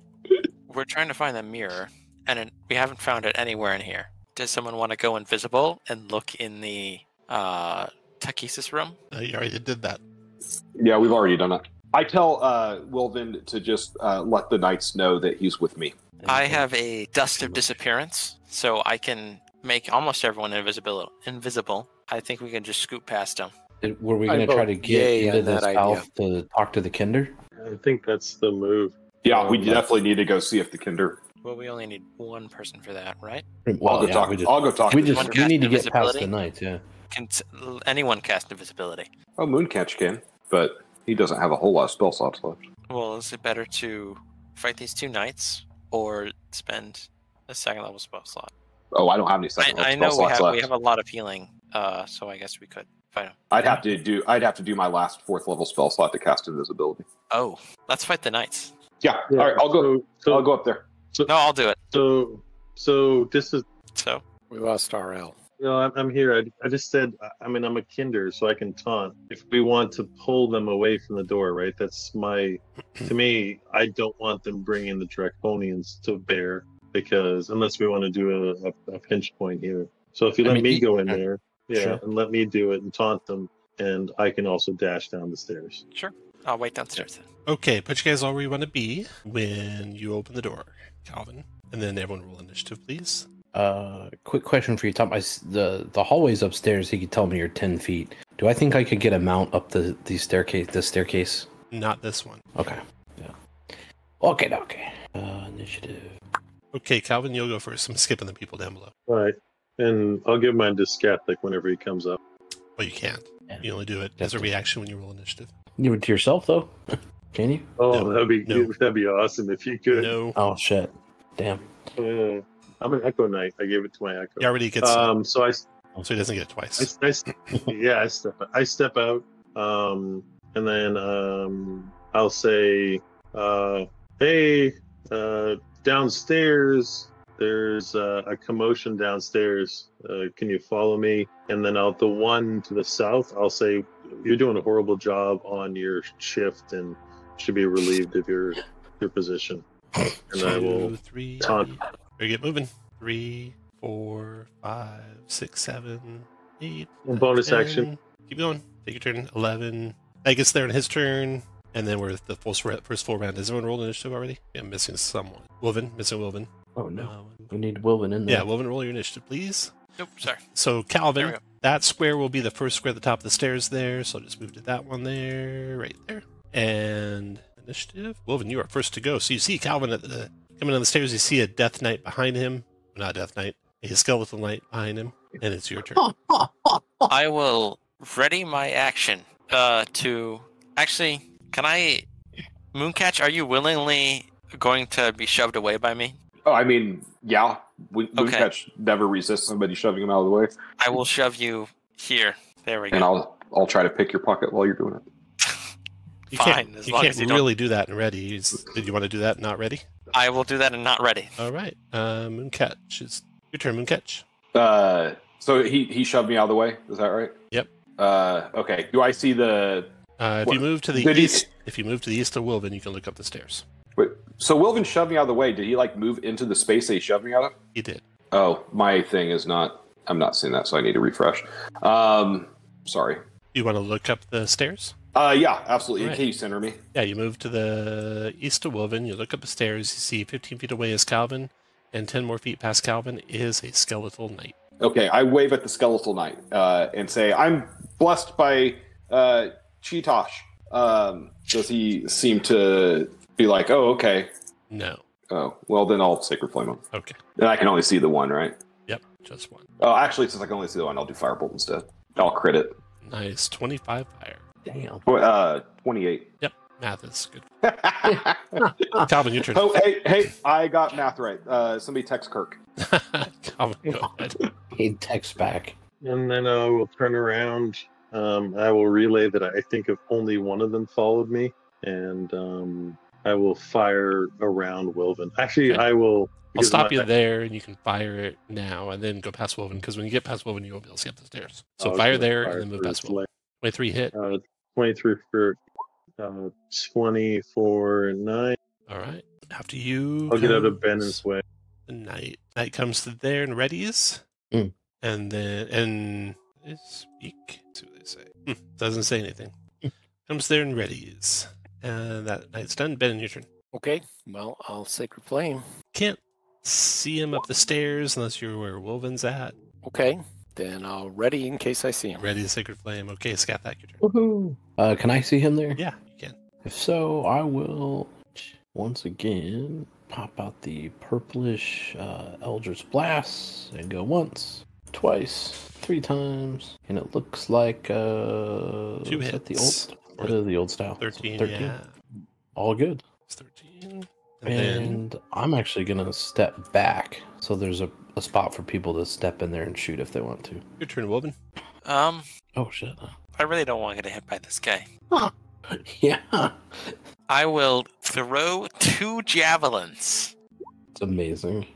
we're trying to find the mirror, and we haven't found it anywhere in here. Does someone want to go invisible and look in the Takesis room? You already did that. Yeah, we've already done that. I tell Wilvin to just let the knights know that he's with me. I have a dust of disappearance, so I can make almost everyone invisible. I think we can just scoot past them. Were we I going to try to vote get yay into on this that house to talk to the Kinder? I think that's the move. Yeah, we definitely need to go see if the Kinder. Well, we only need one person for that, right? Well, I'll go talk. I'll go talk. we to need to Cast get past invisibility? the night, yeah. Can anyone cast invisibility? Oh, Mooncatch can, but he doesn't have a whole lot of spell slots left. Well, is it better to fight these two knights or spend a second level spell slot? Oh, I don't have any second I level know spell slots left. we have a lot of healing, so I guess we could fight him. I'd have to do my last 4th level spell slot to cast invisibility. Oh, let's fight the knights. Yeah. All right, I'll go. I'll go up there. No, I'll do it. So this is. So We lost RL. No, I'm here. I just said. I'm a Kinder, so I can taunt. If we want to pull them away from the door, right? That's my. To me, I don't want them bringing the Draconians to bear, because unless we want to do a pinch point here. So if you let me go in there, Sure. and let me do it and taunt them, and I can also dash down the stairs. sure, I'll wait downstairs then. Okay, put you guys all where you want to be when you open the door, Calvin. And then everyone roll initiative, please. Quick question for you, Tom. The hallways upstairs, he could tell me are 10 feet. Do I think I could get a mount up the staircase? Not this one. Okay. Yeah. Okay. Initiative. Okay, Calvin, you'll go first. I'm skipping the people down below. All right, and I'll give mine to Skeptic whenever he comes up. Well, you can't. Yeah. You only do it as a reaction when you roll initiative. You do it to yourself, though? Can you? Oh, No. that'd be awesome if you could. No. Oh shit! Damn. I'm an Echo Knight. I gave it to my Echo. He already gets so so he doesn't get it twice. I step out, and then I'll say, hey, downstairs. There's a commotion downstairs. Can you follow me? And then the one to the south, I'll say, you're doing a horrible job on your shift and should be relieved of your position. And I will 2, 3. taunt. Better get moving. 3, 4, 5, 6, 7, 8. Bonus 10. action. Keep going. Take your turn. 11. I guess there in his turn. And then we're at the first full round. Has everyone rolled initiative already? Yeah, I'm missing someone. Wilvin. Missing Wilvin. Oh no. We need Wilvin in there. Yeah, Wilvin, roll your initiative, please. Nope, sorry. So There we Calvin, go. that square will be the first square at the top of the stairs there. So I'll just move to that one there, right there. And initiative. Wilvin, you are first to go. So you see Calvin coming down the stairs. You see a Death Knight behind him. Not Death Knight. A Skeletal Knight behind him. And it's your turn. I will ready my action to... Actually, can I... Mooncatch, are you willingly going to be shoved away by me? Oh, I mean, yeah. Okay. Mooncatch never resists somebody shoving him out of the way. I will shove you here. There we go. And I'll try to pick your pocket while you're doing it. You Fine, can't, as you long can't as you don't- really do that in ready. Did you want to do that not ready? I will do that and not ready. All right. Mooncatch. It's your turn, Mooncatch. So he shoved me out of the way. Is that right? Yep. Okay. Do I see the? If What? you move to the Did he- east, if you move to the east of Wilvin, you can look up the stairs. Wait. So Wilvin shoved me out of the way. Did he like move into the space that he shoved me out of? He did. Oh, my thing is not. I'm not seeing that, so I need to refresh. Sorry. You want to look up the stairs? Yeah, absolutely. Right. Can you center me? Yeah, you move to the east of Wilvin, you look up the stairs, you see 15 feet away is Calvin, and 10 more feet past Calvin is a skeletal knight. Okay, I wave at the skeletal knight and say, "I'm blessed by Cheetosh." Does he seem to be like, "Oh, okay"? No. Oh, well, then I'll Sacred Flame him. Okay. And I can only see the one, right? Yep, just one. Oh, actually, since I can only see the one, I'll do Firebolt instead. I'll crit it. Nice. 25 fire. Damn. 28. Yep, math is good. Calvin, your turn. Oh, hey, I got math right. Somebody text Kirk. Calvin, go ahead. He texts back. And then I will turn around. I will relay that I think if only one of them followed me, and I will fire around Wilvin. Actually, Okay. I will. I'll stop you there, and you can fire it now, and then go past Wilvin, because when you get past Wilvin, you won't be able to see up the stairs. So fire there, and then move past Wilvin. 23 hit. 23 for 24 9. All right. After you... I'll get out of comes Ben's way. The knight comes to there and readies. Mm. And then... And... Speak. Let's see what they say. Doesn't say anything. Comes there and readies. And that knight's done. Ben, your turn. Okay, well, I'll Sacred Flame. Can't see him up the stairs unless you're where Wilvin's at. Okay, then I'll ready in case I see him. Ready to Sacred Flame. Okay, Scat, that your turn. Woohoo! Can I see him there? Yeah, you can. If so, I will once again pop out the purplish Eldritch Blast and go once, twice, 3 times, and it looks like 2 is that hits. the old style. 13, 13. yeah. All good. It's 13. And then... And I'm actually gonna step back, so there's a spot for people to step in there and shoot if they want to. Your turn, Wilvin. Oh shit! I really don't want to get hit by this guy. Yeah, I will throw 2 javelins. it's amazing.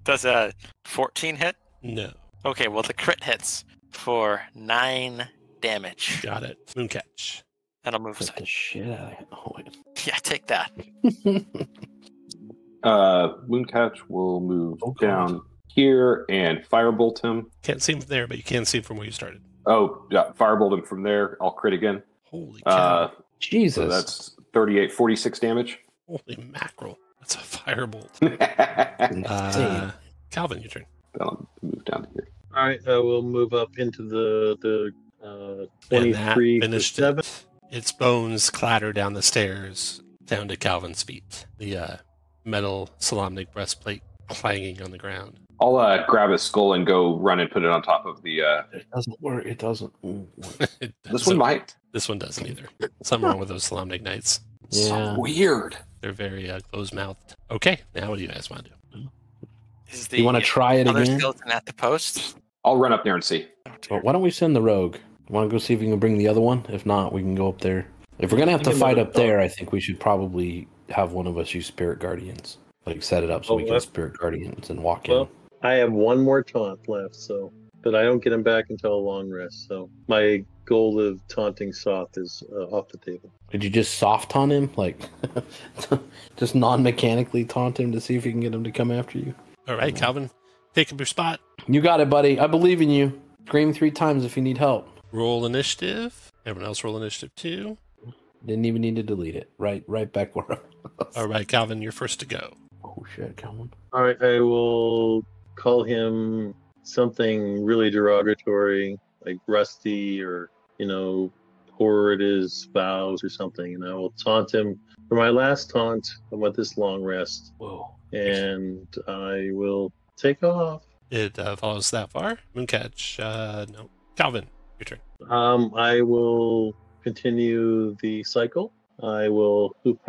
Does a 14 hit? No. Okay, well, the crit hits for 9 damage. Got it. Mooncatch. And I'll move Get the aside. shit out of it. Oh wait. Yeah, take that. Mooncatch will move down here and Firebolt him. Can't see him from there, but you can see him from where you started. Oh, yeah, Firebolt him from there. I'll crit again. Holy cow. Jesus. So that's 38, 46 damage. Holy mackerel. That's a firebolt. Insane. Calvin, your turn. I'll move down to here. All right, I will move up into the And that 23 for finished 7. it. Its bones clatter down the stairs down to Calvin's feet. The metal Solamnic breastplate clanging on the ground. I'll grab his skull and go run and put it on top of the. It doesn't work. It doesn't. It This one might. This one doesn't either. Something wrong with those Solamnic knights. Yeah. So weird. They're very closed-mouthed. Okay, now what do you guys want to do? Is You want to try it other again? skeleton at the post? I'll run up there and see. Oh, dear. Well, why don't we send the rogue? Want to go see if we can bring the other one? If not, we can go up there. If we're gonna have to fight up there, I think we should probably have one of us use spirit guardians. Like set it up so we can spirit guardians and walk in. Well, I have one more taunt left, but I don't get him back until a long rest. So my goal of taunting Soth is off the table. Did you just soft taunt him? Like, just non-mechanically taunt him to see if you can get him to come after you? All right, Calvin, take up your spot. You got it, buddy. I believe in you. Scream 3 times if you need help. Roll initiative. Everyone else roll initiative too. Didn't even need to delete it. Right back where I was. All right, Calvin, you're first to go. Oh, shit, Calvin. All right, I will call him something really derogatory, like rusty or, poor at his vows or something, and I will taunt him for my last taunt. I want this long rest. Whoa. And I will take off. It follows that far. Mooncatch, no. Calvin, your turn. I will continue the cycle. I will hoop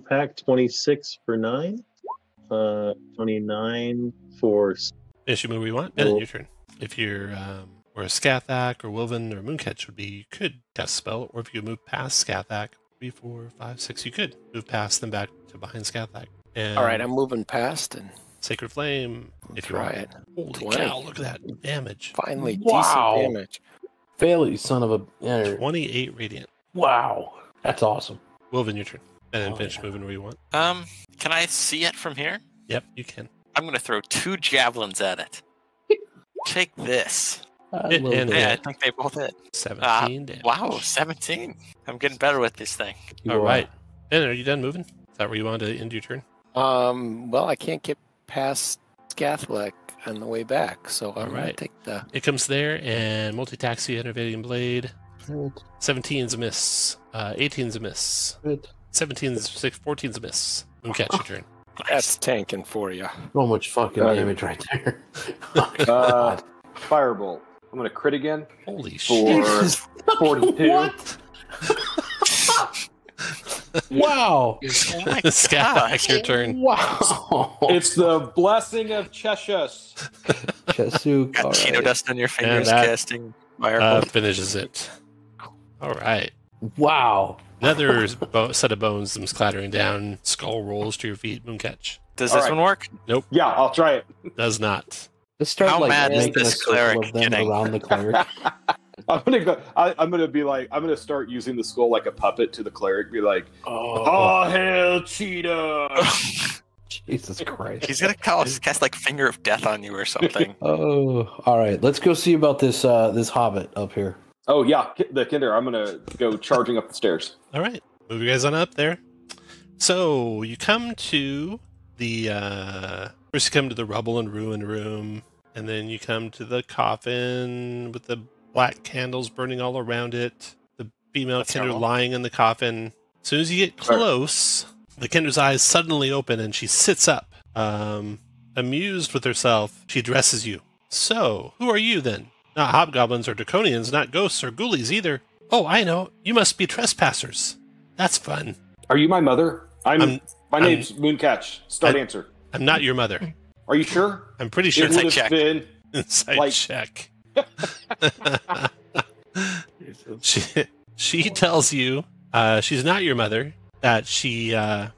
hack 26 for 9. 29 for... Finish your move you want. Bennett, your turn. If you're where Skathak or Wilven or Mooncatch would be, you could cast a spell, or if you move past Skathak, 3, 4, 5, 6, you could move past them back to behind Skathak. And All right, I'm moving past and Sacred Flame, if you try want. it. Holy 20. cow, look at that damage. Finally, Wow. decent damage. Fail, you son of a... Yeah. 28 radiant. Wow. That's awesome. Wilven, your turn. And then Oh, finish yeah. moving where you want. Can I see it from here? Yep, you can. I'm gonna throw 2 javelins at it. Take this. I It- love and- that. Yeah, I think they both hit. 17 damage. Wow, 17. I'm getting better with this thing. You All are. right. Bennett, are you done moving? Is that where you want to end your turn? Well, I can't get past Scathleck on the way back, so I'm gonna right. take the... It comes there, and multi-taxi, innovating blade. 17's a miss. 18's a miss. 17's 6, 14's a miss. Mooncatch, your turn. That's tanking for you. So much fucking Got it. damage right there. Oh, God. Firebolt. I'm gonna crit again Holy for shit. 42. What? Wow. Oh my Skathak, your turn. Wow. It's the blessing of Cheshire. Chesuk. Got all Cheeto right. dust on your fingers, that, casting firebolt. Finishes it. All right. Wow. Another set of bones comes clattering down. Skull rolls to your feet. Mooncatch. Does all this right. one work? Yeah, I'll try it. Does not. Let's start How like mad is making a this circle cleric of them getting? around the cleric. I'm gonna go. I'm gonna be like. I'm gonna start using the skull like a puppet to the cleric. Be like, "Oh hell, Cheetah!" Jesus Christ. He's gonna cast like Finger of Death on you or something. Oh, all right. Let's go see about this this hobbit up here. Oh yeah, the Kinder. I'm gonna go charging up the stairs. All right. Move you guys on up there. So you come to the first you come to the rubble and ruin room, and then you come to the coffin with the black candles burning all around it. The female That's Kinder normal. lying in the coffin. As soon as you get close, the Kinder's eyes suddenly open and she sits up. Amused with herself, she addresses you. So, who are you then? Not hobgoblins or draconians, not ghosts or ghoulies either. Oh, I know. You must be trespassers. That's fun. Are you my mother? My I'm- name's Mooncatch. Start answer. I'm not your mother. Are you sure? I'm pretty sure It it's would a have check. been. inside like- check. She tells you she's not your mother, that she's a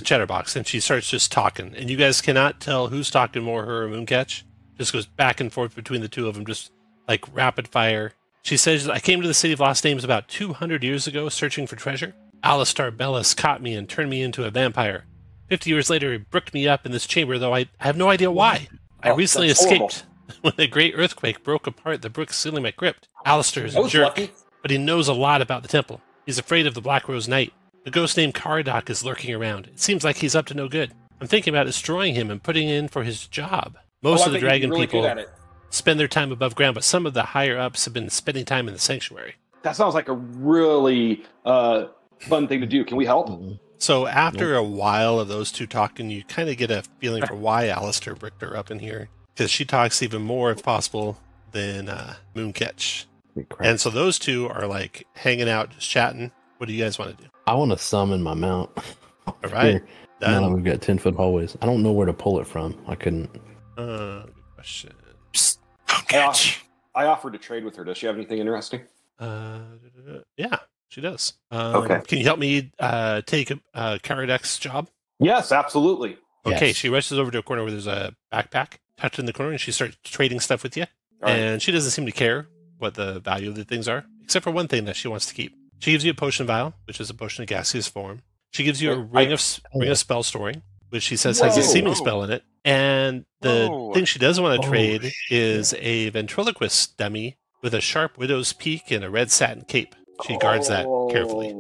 chatterbox, and she starts just talking. And you guys cannot tell who's talking more, her or Mooncatch. Just goes back and forth between the two of them, just like rapid fire. She says, I came to the City of Lost Names about 200 years ago searching for treasure. Alistar Bellis caught me and turned me into a vampire. 50 years later, he brooked me up in this chamber, though I have no idea why. I Oh, recently that's escaped when a great earthquake broke apart the brick sealing my crypt. Alistair is I a was jerk, lucky. but he knows a lot about the temple. He's afraid of the Black Rose Knight. A ghost named Caradoc is lurking around. It seems like he's up to no good. I'm thinking about destroying him and putting in for his job. Most I of the think you'd be dragon really people good at it. spend their time above ground, but some of the higher-ups have been spending time in the sanctuary. That sounds like a really fun thing to do. Can we help? So after a while of those two talking, you kind of get a feeling for why Alistair bricked her up in here. Because she talks even more, if possible, than Mooncatch. And so those two are like hanging out, just chatting. What do you guys want to do? I want to summon my mount. All right. Now that we've got 10-foot hallways. I don't know where to pull it from. I couldn't. Good question. Psst, don't catch. I offered to trade with her. Does she have anything interesting? Yeah, she does. Okay. Can you help me take Karadek's job? Yes, absolutely. Okay, Yes. she rushes over to a corner where there's a backpack tucked in the corner, and she starts trading stuff with you. All right. And she doesn't seem to care what the value of the things are, except for one thing that she wants to keep. She gives you a potion vial, which is a potion of gaseous form. She gives you a ring of spell storing, which she says has a seeming spell in it. And the thing she does want to trade is a ventriloquist dummy with a sharp widow's peak and a red satin cape. She guards that carefully.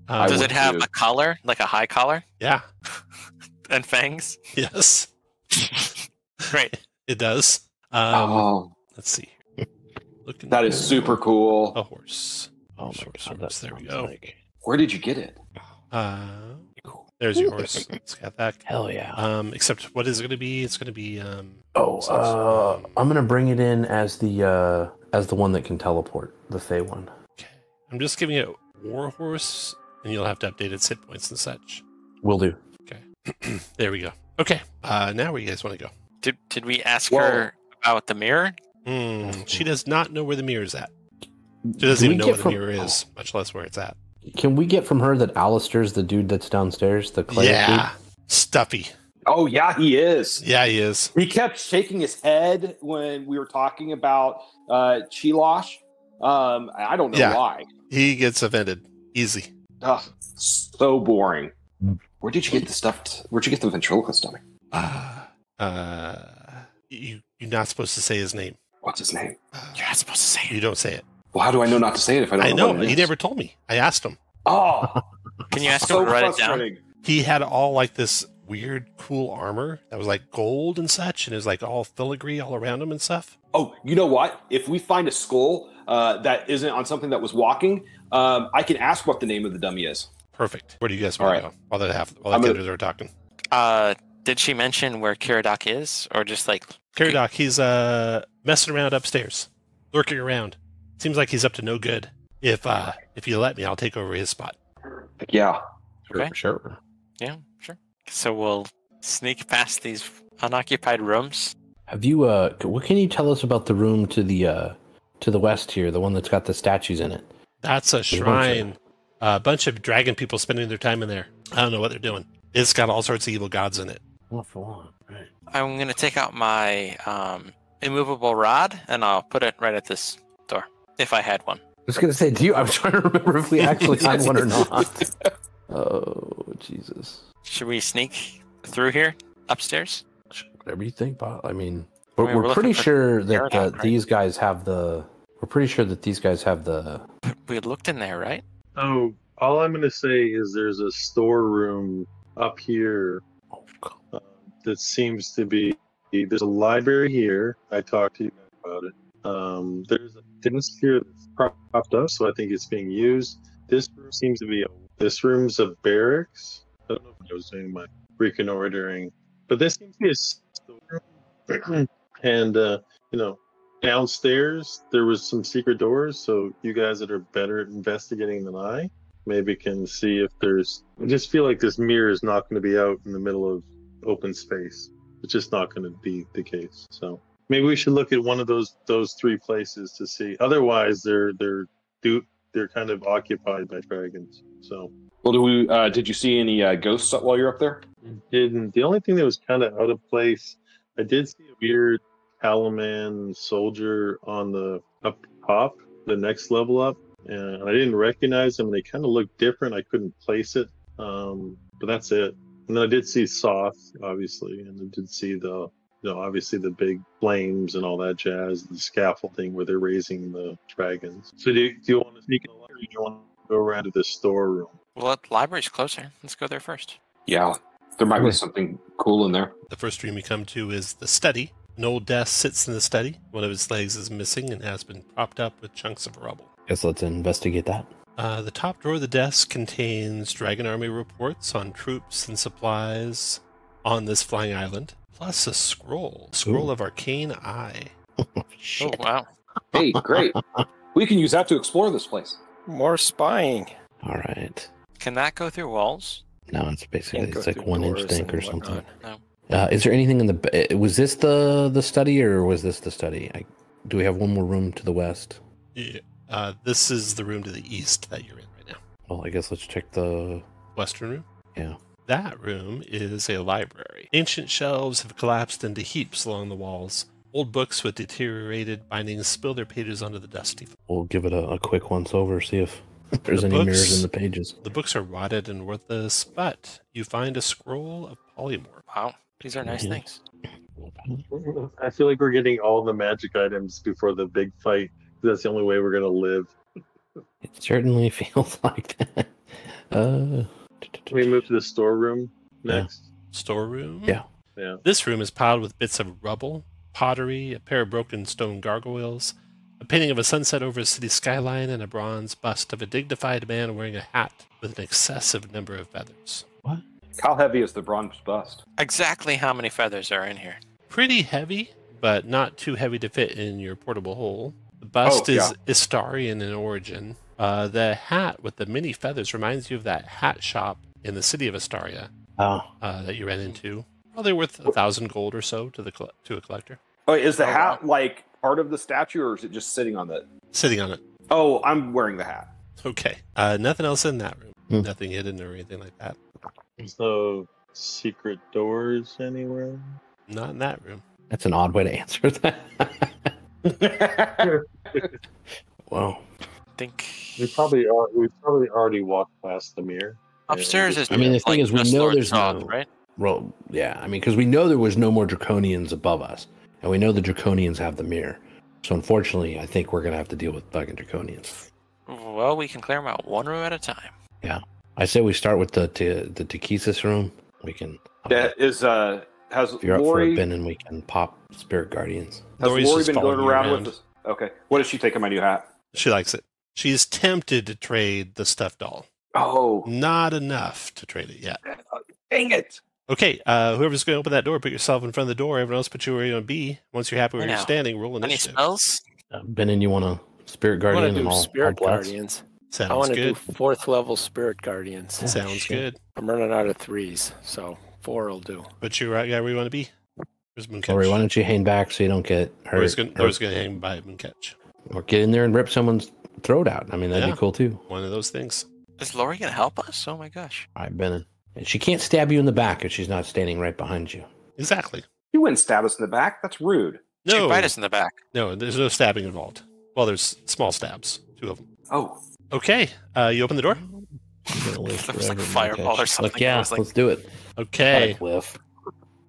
Does it have a collar, like a high collar? Yeah. And fangs? Yes. Great. It does. Oh, Let's see. Looking that is super cool. A horse. Oh my Horse, god, horse, that there we sounds go. like Where did you get it? There's your horse. It's got that. hell yeah. Except what is it going to be? It's going to be I'm gonna bring it in as the one that can teleport, the Fey one. okay. I'm just giving it war horse, and you'll have to update its hit points and such. Will do. There we go. Okay. Now where you guys want to go? Did we ask her about the mirror? She does not know where the mirror is at. She doesn't even know where the mirror is, much less where it's at. Can we get from her that Alistair's the dude that's downstairs, the cleric Yeah. Stuffy. Oh, yeah, he is. Yeah, he is. He kept shaking his head when we were talking about Chilosh. I don't know why. He gets offended. Easy. Ugh, so boring. Where did you get the stuff? Where'd you get the ventriloquist dummy? You're not supposed to say his name. What's his name? You're not supposed to say it. You don't say it. Well, how do I know not to say it if I don't I know know. what it He is? never told me. I asked him. Oh, Can you ask him so to write it down? frustrating. He had all like this weird, cool armor that was like gold and such, and it was like all filigree all around him and stuff. Oh, you know what? If we find a skull that isn't on something that was walking, I can ask what the name of the dummy is. Perfect. Where do you guys want to go? While the others are talking. Did she mention where Kiradok is, or just like Kiradok, he's messing around upstairs, lurking around. Seems like he's up to no good. If you let me, I'll take over his spot. Yeah. Okay. Sure. Yeah, sure. So we'll sneak past these unoccupied rooms. Have you what can you tell us about the room to the west here, the one that's got the statues in it? That's a shrine. A bunch of dragon people spending their time in there. I don't know what they're doing. It's got all sorts of evil gods in it. What for one? Right. I'm gonna take out my immovable rod and I'll put it right at this door, if I had one. I was gonna say, I was trying to remember if we actually had one or not. Oh Jesus! Should we sneak through here upstairs? Whatever you think, Bob. I mean, we're we're pretty looking for sure that Kiradok, right? these guys have the. We're pretty sure that these guys have the. We looked in there, right? Oh, all I'm going to say is there's a storeroom up here Oh, God. that seems to be. There's a library here. I talked to you guys about it. There's a desk here that's propped up, so I think it's being used. This room seems to be. This room's a barracks. I don't know if I was doing my reconnoitering, but this seems to be a storeroom. And downstairs there was some secret doors. So you guys that are better at investigating than I maybe can see if there's. I just feel like this mirror is not going to be out in the middle of open space. It's just not going to be the case. So maybe we should look at one of those three places to see. Otherwise, they're kind of occupied by dragons. So. Well, did you see any ghosts while you're up there? Didn't. The only thing that was kind of out of place, I did see a weird Calaman soldier on the up top, the next level up, and I didn't recognize them. They kind of looked different. I couldn't place it, but that's it. And then I did see Soth, obviously, and I did see obviously the big flames and all that jazz, the scaffolding where they're raising the dragons. So do you want to sneak in, or do you want to go around to the storeroom? Well, the library's closer. Let's go there first. Yeah. There might be something cool in there. The first room you come to is the study. An old desk sits in the study. One of its legs is missing and has been propped up with chunks of rubble. Guess let's investigate that. The top drawer of the desk contains Dragon Army reports on troops and supplies on this flying island, plus a scroll of arcane eye. Oh, wow. Hey, great. We can use that to explore this place. More spying. All right. Can that go through walls? No, it's basically Can't go it's like through 1 inch doors thick and or something. whatnot. No. Is there anything in the? Was this the study or was this the study? Do we have one more room to the west? Yeah. This is the room to the east that you're in right now. Well, I guess let's check the Western room? Yeah. That room is a library. Ancient shelves have collapsed into heaps along the walls. Old books with deteriorated bindings spill their pages onto the dusty floor. We'll give it a quick once over, see if there's The any books- mirrors in the pages. The books are rotted and worthless, but you find a scroll of polymorph. Wow. These are nice Mhm. things. I feel like we're getting all the magic items before the big fight. That's the only way we're gonna live. It certainly feels like that. Can we move to the storeroom next? Storeroom? Yeah. Yeah. This room is piled with bits of rubble, pottery, a pair of broken stone gargoyles, a painting of a sunset over a city skyline, and a bronze bust of a dignified man wearing a hat with an excessive number of feathers. How heavy is the bronze bust? Exactly how many feathers are in here? Pretty heavy, but not too heavy to fit in your portable hole. The bust is Istarian in origin. The hat with the many feathers reminds you of that hat shop in the city of Astaria that you ran into. Probably worth 1,000 gold or so to a collector. Oh, is the hat like part of the statue, or is it just sitting on it? Sitting on it. Oh, I'm wearing the hat. Okay. Nothing else in that room. Hmm. Nothing hidden or anything like that. There's no secret doors anywhere. Not in that room. That's an odd way to answer that. Wow. I think We probably already walked past the mirror. upstairs is. I mean, the thing is, we just know north there's south, no- right. Well, yeah, I mean, because we know there was no more Draconians above us, and we know the Draconians have the mirror. So unfortunately, I think we're gonna have to deal with fucking Draconians. Well, we can clear them out one room at a time. I say we start with the Takesis room. We can That is has if you're up for Lori a bin, and we can pop Spirit Guardians. has Lori's Lori just been going following you around around. with this? Okay. What does she think of my new hat? She likes it. She's tempted to trade the stuffed doll. Oh, Not enough to trade it yet. dang it! Okay, whoever's going to open that door, put yourself in front of the door. Everyone else put you where you want to be. Once you're happy where I you're know. standing, roll Any initiative. spells? Ben, and you want a Spirit I want Guardian to and do all Spirit blast? Guardians. I Sounds want to do good. 4th level Spirit Guardians. Sounds shit. good. I'm running out of 3s, so 4 will do. But you're right, yeah, where you want to be. Where's Mooncatch? Lori, why don't you hang back so you don't get hurt? Lori's going to hang by Mooncatch. Or get in there and rip someone's throat out. I mean, that'd Yeah. be cool too. One of those things. Is Lori gonna help us? Oh my gosh. All right, Ben. And she can't stab you in the back if she's not standing right behind you. Exactly. You wouldn't stab us in the back. That's rude. She No, bite us in the back. no, there's no stabbing involved. Well, there's small stabs, 2 of them. Oh, Okay, you open the door? You're gonna live There was like forever, a fireball Mooncatch. or something. Like, yeah, I was like- let's do it. Okay. Got a cliff.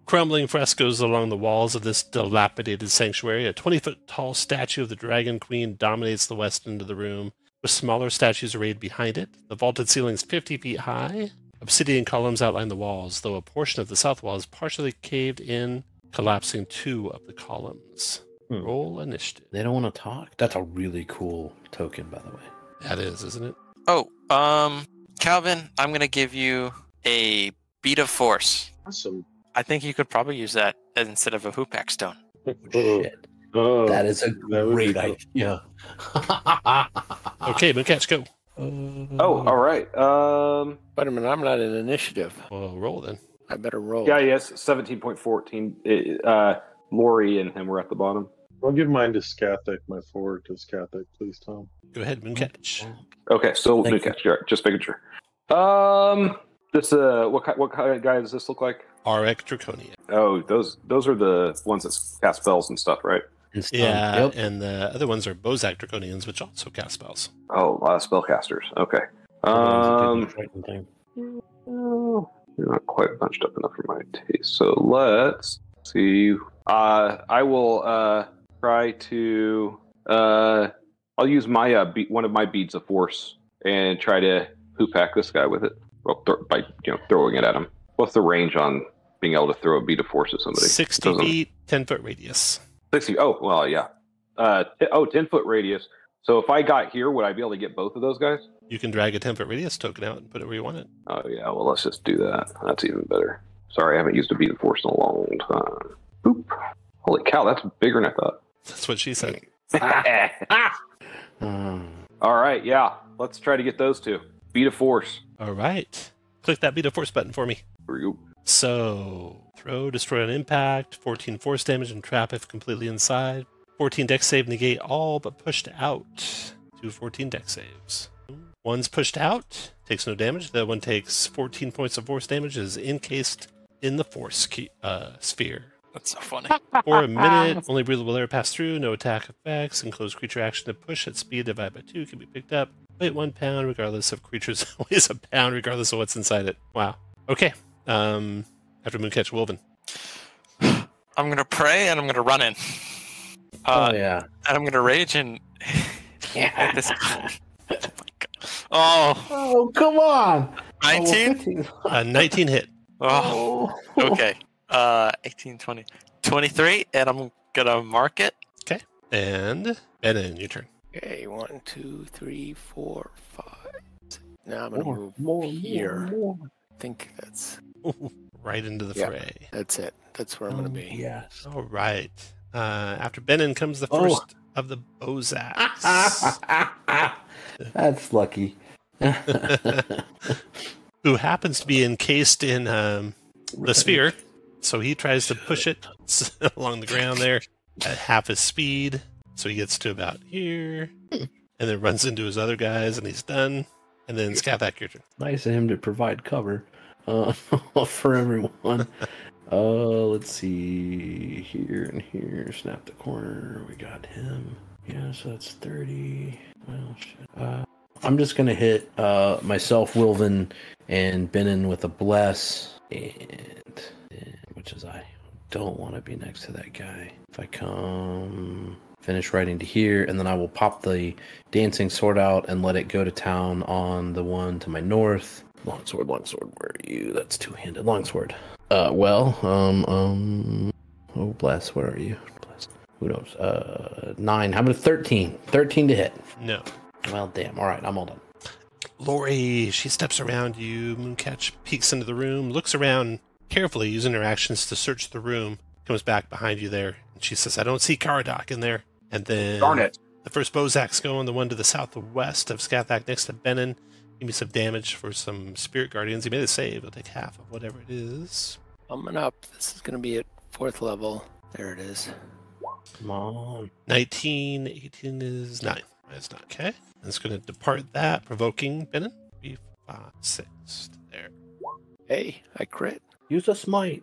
Crumbling frescoes along the walls of this dilapidated sanctuary. A 20-foot tall statue of the Dragon Queen dominates the west end of the room, with smaller statues arrayed behind it. The vaulted ceiling is 50 feet high. Obsidian columns outline the walls, though a portion of the south wall is partially caved in, collapsing 2 of the columns. Hmm. Roll initiative. They don't want to talk. That's a really cool token, by the way. That is, isn't it? Oh, Calvin, I'm gonna give you a beat of force. Awesome. I think you could probably use that instead of a hoopack stone. Shit. Oh, That is a that would be great cool. idea. Okay, Mooncatch, go. oh, all right. Wait a minute, I'm not in initiative. Well, roll then. I better roll. Yeah, yes, 17.14. Lori and him were at the bottom. I'll give mine to Skathic, my 4 to Skathic, please, Tom. Go ahead, Mooncatch. Okay, so Thank new catch. All right, just making sure. This what kind of guy does this look like? Arek Draconia. Oh, those are the ones that cast spells and stuff, right? And stun. Yeah, Yep. and the other ones are Bozak Draconians, which also cast spells. Oh, a lot of spellcasters. Okay. They're not quite bunched up enough for my taste. So let's see. I will try to. I'll use my one of my beads of force and try to hoopack this guy with it. Well, by throwing it at him. What's the range on being able to throw a bead of force at somebody? 60 Doesn't- feet, 10-foot radius. 60. Oh, well, yeah. 10-foot radius. So if I got here, would I be able to get both of those guys? You can drag a 10-foot radius token out and put it where you want it. Oh, yeah. Well, let's just do that. That's even better. Sorry, I haven't used a bead of force in a long time. Boop. Holy cow, that's bigger than I thought. That's what she said. All right, yeah. Let's try to get those two. Beat of force. All right. Click that beat of force button for me. Here we go. So, throw, destroy on impact, 14 force damage, and trap if completely inside. 14 dex save, negate all but pushed out. Do 14 dex saves. One's pushed out, takes no damage. The one takes 14 points of force damage, is encased in the force sphere. That's so funny. For a minute, only breathable air pass through, no attack effects. Enclosed creature action to push at speed divided by 2 can be picked up. Weight 1 pound, regardless of creatures weighs a pound, regardless of what's inside it. Wow. Okay. After Mooncatch Wolven. I'm going to pray and I'm going to run in. Oh, yeah. And I'm going to rage and... Yeah. this... Oh, my God. Oh, come on. 19? 19 hit. Oh, okay. 18, 20, 23, and I'm going to mark it. Okay. And Benin, your turn. Okay, 1, 2, 3, 4, 5. Now I'm gonna move here. I think that's Right into the Yeah. fray. that's it. That's where I'm gonna be. Yes. All right. After Benin comes the first of the Bozaks, That's lucky. who happens to be encased in the sphere. So he tries to push it along the ground there at half his speed. So he gets to about here, and then runs into his other guys, and he's done. And then Skathak, your turn. Nice of him to provide cover for everyone. Let's see. Here and here. Snap the corner. We got him. Yeah, so that's 30. Well, shit. I'm just going to hit myself, Wilvin, and Benin with a bless. And which is I don't want to be next to that guy. If I come... Finish writing to here, and then I will pop the dancing sword out and let it go to town on the one to my north. Longsword, where are you? That's two-handed longsword. Oh, bless, where are you? Bless. Who knows? 9. How about 13? 13 to hit. No. Well, damn. All right, I'm all done. Lori, she steps around you. Mooncatch peeks into the room, looks around carefully, using her actions to search the room. Comes back behind you there, and she says, I don't see Caradoc in there. And then Darn it. the first Bozak's going, the one to the southwest of Skathak next to Benin. Give me some damage for some Spirit Guardians. He made a save. He'll take half of whatever it is. Coming up. This is gonna be at 4th level. There it is. Come on. 19, 18 is 9. That's not okay. And it's going to depart that, provoking Benin. 3, 5, 6. There. Hey, I crit. Use a smite.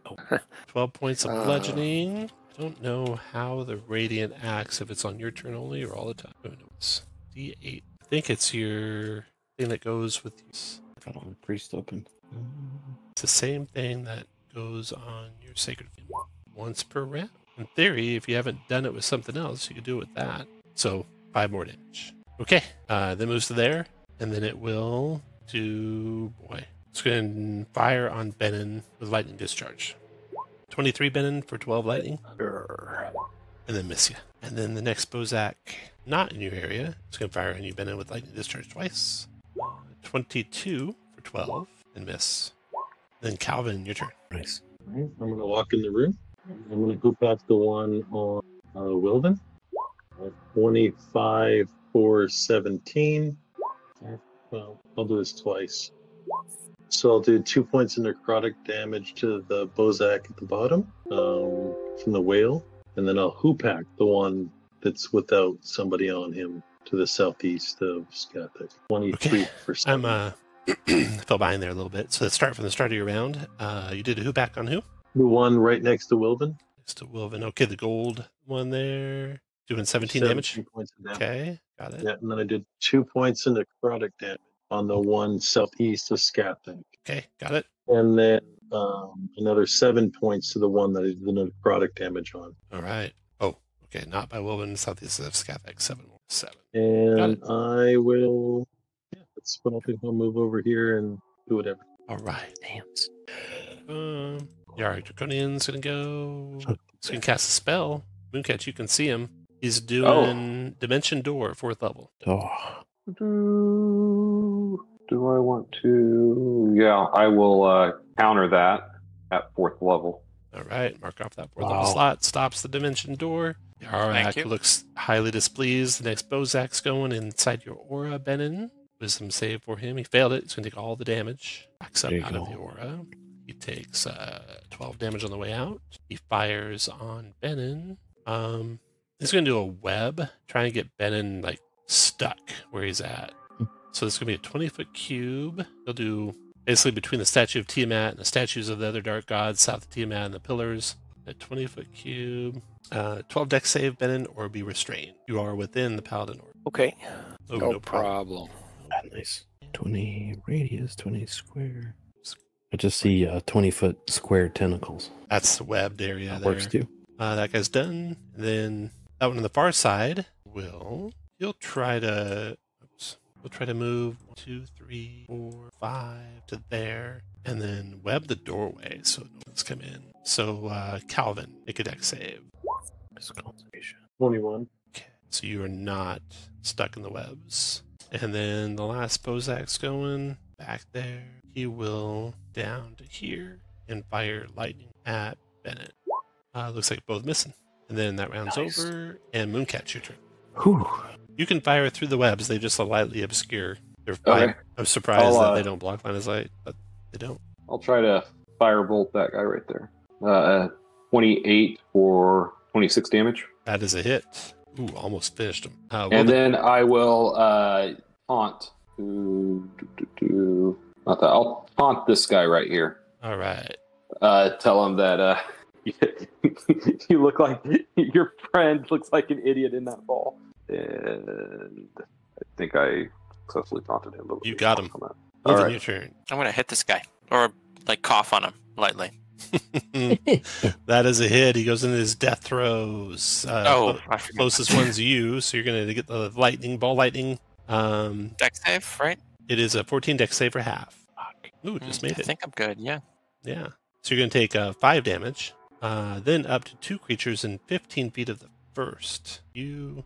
12 points of bludgeoning. I don't know how the Radiant acts, if it's on your turn only or all the time. Who knows? D8. I think it's your thing that goes with these. I don't have a priest open. It's the same thing that goes on your Sacred Flame. Once per round. In theory, if you haven't done it with something else, you could do it with that. So 5 more damage. Okay. Then moves to there, and then it will do... Boy. It's going to fire on Benin with lightning discharge. 23 Benin for 12 lightning. And then miss you. And then the next Bozak, not in your area, is going to fire on you, Benin, with lightning discharge twice. 22 for 12 and miss. Then Calvin, your turn. Nice. All right, I'm going to walk in the room. I'm going to go past the one on Wilden. 25 for 17. Well, I'll do this twice. So I'll do 2 points of necrotic damage to the Bozak at the bottom from the whale. And then I'll hoopack the one that's without somebody on him to the southeast of Skathak. 23 for 7. I'm fell behind there a little bit. So let's start from the start of your round. You did a hoopack on who? The one right next to Wilden. Next to Wilvin. Okay, the gold one there. Doing 17 damage. Points of damage. Okay, got it. Yeah, and then I did 2 points of necrotic damage on the one southeast of Skathak. Okay, got it. And then another 7 points to the one that I did the necrotic damage on. All right. Oh, okay. Not by Wilvin, southeast of Skathak. 7 more. 7. And I will, yeah, that's what I'll do. I'll move over here and do whatever. All right. Dance. Yara Draconian's going to go. He's going to cast a spell. Mooncatch, you can see him. He's doing Dimension Door, 4th level. Oh. Do I want to? Yeah, I will counter that at 4th level. All right, mark off that 4th level slot. Stops the Dimension Door. Thank Yarak you. looks highly displeased. The next Bozak's going inside your aura, Benin. wisdom save for him. He failed it. He's going to take all the damage. Backs up There you out of go. the aura. He takes 12 damage on the way out. He fires on Benin. He's going to do a web, trying to get Benin like stuck where he's at. So this is going to be a 20-foot cube. He'll do basically between the statue of Tiamat and the statues of the other dark gods, south of Tiamat and the pillars. A 20-foot cube. 12 dex save, Benin, or be restrained. You are within the paladin order. Okay. Oh, no problem. Nice. 20 radius, 20 square. I just see 20-foot square tentacles. That's the webbed area That there. works too. That guy's done. Then that one on the far side he'll try to move 1, 2, 3, 4, 5 to there, and then web the doorway so no one's come in. So Calvin, make a dex save. 21. Okay, so you are not stuck in the webs. And then the last Bozak's going back there. He will down to here and fire lightning at Bennett. Looks like both missing. And then that round's over, and Mooncat's your turn. Whew. You can fire through the webs. They just slightly obscure. Okay. I'm surprised I'll, that they don't block line of sight, but they don't. I'll try to firebolt that guy right there. 28 for 26 damage. That is a hit. Ooh, almost finished him. And then I will taunt. Not that. I'll taunt this guy right here. All right. Tell him that you look like your friend looks like an idiot in that ball. And I think I successfully taunted him. You got him. All Moving right. your turn. I'm gonna hit this guy, or like cough on him lightly. That is a hit. He goes into his death throws. I forgot. Closest one's you, so you're going to get the ball lightning. Dex save, right? It is a 14 dex save for half. Ooh, just made I it. think I'm good. Yeah. Yeah. So you're going to take 5 damage. Then up to 2 creatures in 15 feet of the first. The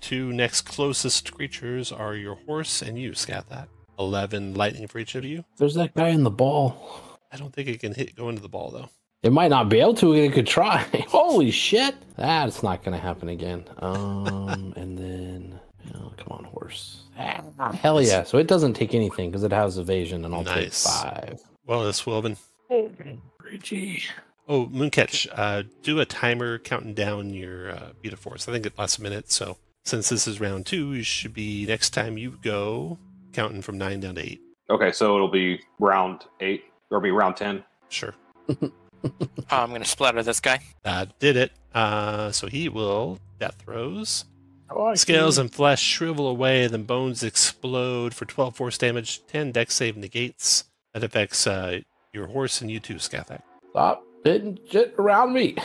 2 next closest creatures are your horse and you, Scathak. 11 lightning for each of you. There's that guy in the ball. I don't think it can go into the ball, though. It might not be able to. It could try. Holy shit! That's not going to happen again. And then, come on, horse. Hell yeah! So it doesn't take anything because it has evasion, and I'll Nice. take 5. Well, it's Wilvin. Richie. Oh, Mooncatch, do a timer counting down your beat of force. I think it lasts a minute, so since this is round 2, you should be, next time you go, counting from 9 down to 8. Okay, so it'll be round 8 or be round 10. Sure. I'm gonna splatter this guy. That did it. So he will death throws. Oh, Scales and flesh shrivel away, then bones explode for 12 force damage, 10 dex save negates. That affects your horse and you too, Scathak. Stop hitting shit around me.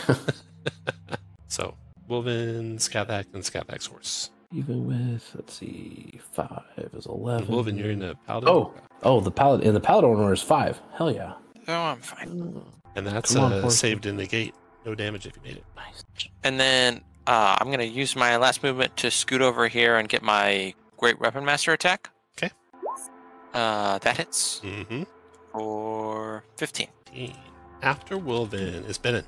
So, Wolven, Scathak, and Scathak's horse. Even with, let's see, 5 is 11. Wolven, you're in a paladin. The paladin. And the paladin order is 5. Hell yeah. Oh, I'm fine. And that's Come on, horse. saved in negate. No damage if you made it. Nice. And then I'm gonna use my last movement to scoot over here and get my Great Weapon Master attack. Okay. That hits Mm-hmm. for 15. After Wolven is Benin.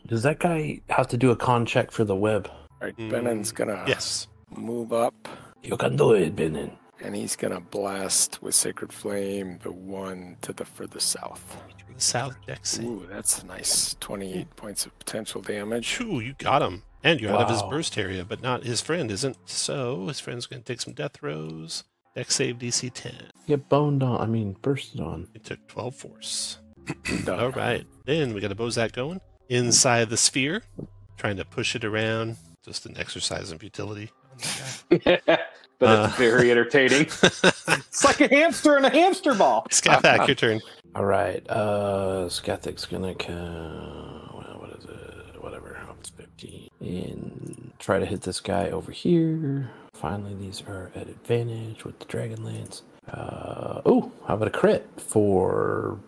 Does that guy have to do a con check for the web? Right, Bennin's gonna Yes. move up, You can do it, Benin. and he's gonna blast with Sacred Flame the one to the further south. The south dex save. Ooh, that's nice. 28 points of potential damage. Ooh, you got him. And you're out of his Wow. burst area, but not his friend isn't. So his friend's going to take some death throws. Dex save DC 10. Get boned on. I mean, bursted on. It took 12 force. Done. All right. Then we got a Bozak going inside the sphere, trying to push it around. Just an exercise in futility. on that guy. But it's very entertaining. It's like a hamster in a hamster ball. Scathak, your turn. All right. Scathic's gonna what is it? Whatever. It's 15. And try to hit this guy over here. Finally, these are at advantage with the Dragonlance. How about a crit for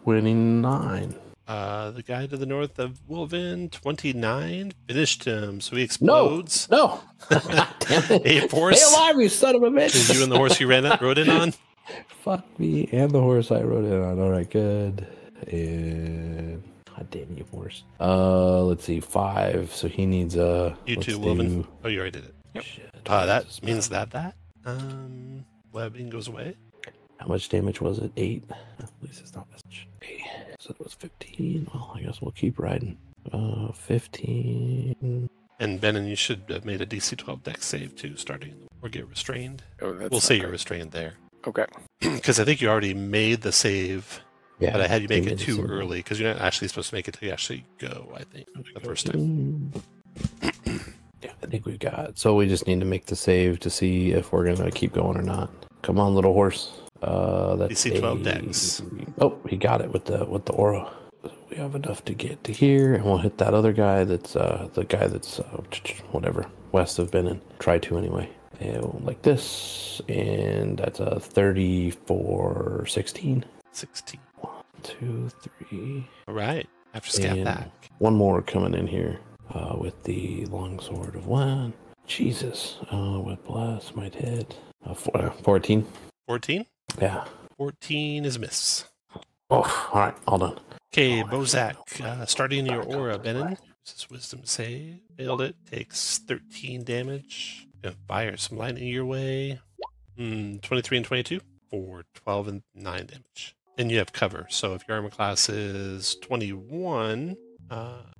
29? The guy to the north of Wolven, 29, finished him. So he explodes. No. Damn it. 8 force. Stay alive, you son of a Is bitch. you and the horse you rode in on? Fuck me and the horse I rode in on. All right, good. And god damn you, horse. Let's see, 5. So he needs You too, Wolven. Oh, you already did it. Yep. Shit. That means that. webbing goes away. How much damage was it? 8? At least it's not much. 8. So it was 15. Well, I guess we'll keep riding. 15. And Benin, you should have made a DC 12 dex save too, starting or get restrained. Oh, that's We'll not say you're great. restrained there. Okay. Because I think you already made the save, Yeah, but I had you make we it made the too save. early because you're not actually supposed to make it till you actually go, I think, the first time. Yeah, I think we've got. So we just need to make the save to see if we're gonna keep going or not. Come on, little horse. That's DC 12 dex. Oh, he got it with the aura. We have enough to get to here, and we'll hit that other guy. That's the guy that's whatever west of Benin. Try to anyway. And like this, and that's a 34, 16. 16. 1, 2, 3. All right. After scat And back. one more coming in here with the longsword of one. Jesus. With blast might hit. 14. 14? Yeah. 14 is a miss. Oh, all right. All done. Okay, Bozak, starting your aura, Benin. This is wisdom save. Failed it. Takes 13 damage. Gonna fire some lightning your way. 23 and 22 for 12 and 9 damage. And you have cover. So if your armor class is 21,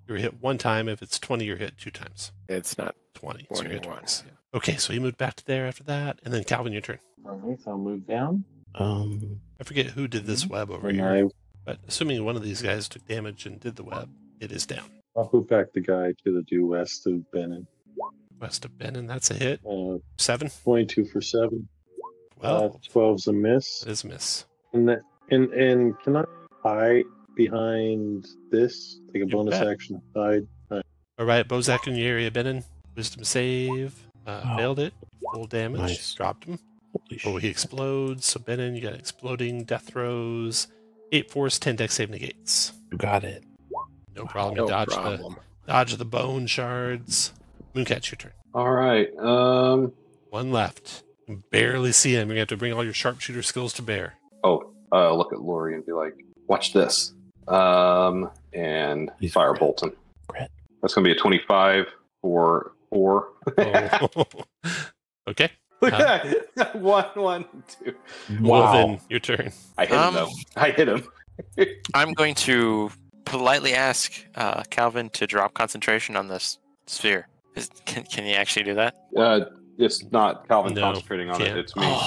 you're hit one time. If it's 20, you're hit 2 times. It's not 20. So you're hit 21. twice. Yeah. Okay, so you moved back to there after that. And then Calvin, your turn. All right, so I'll move down. I forget who did this web over And here. But assuming one of these guys took damage and did the web, it is down. I'll move back the guy to the due west of Benin. West of Benin, that's a hit. 7. 22 for 7. Well, 12's a miss. that is a miss. And can I hide behind this? Take a You bonus bet. action. Hide. All right, Bozak in your area, Benin. Wisdom save. Oh. Failed it. Full damage. Nice. Dropped him. Holy Oh, he explodes. So Benin, you got exploding death throws. 8 force, 10 dex save negates. You got it. No problem. No You problem. dodge the bone shards. Mooncat's your turn. All right. One left. You can barely see him. You're gonna have to bring all your sharpshooter skills to bear. Look at Lori and be like, "Watch this," and He's firebolt him. Crit. That's gonna be a 25 for 4. Oh. Okay. Look at that. 1, 2. Well, then, your turn. I hit him though. I hit him. I'm going to politely ask Calvin to drop concentration on this sphere. Can you actually do that? It's not Calvin No, concentrating on it. can't. It's me.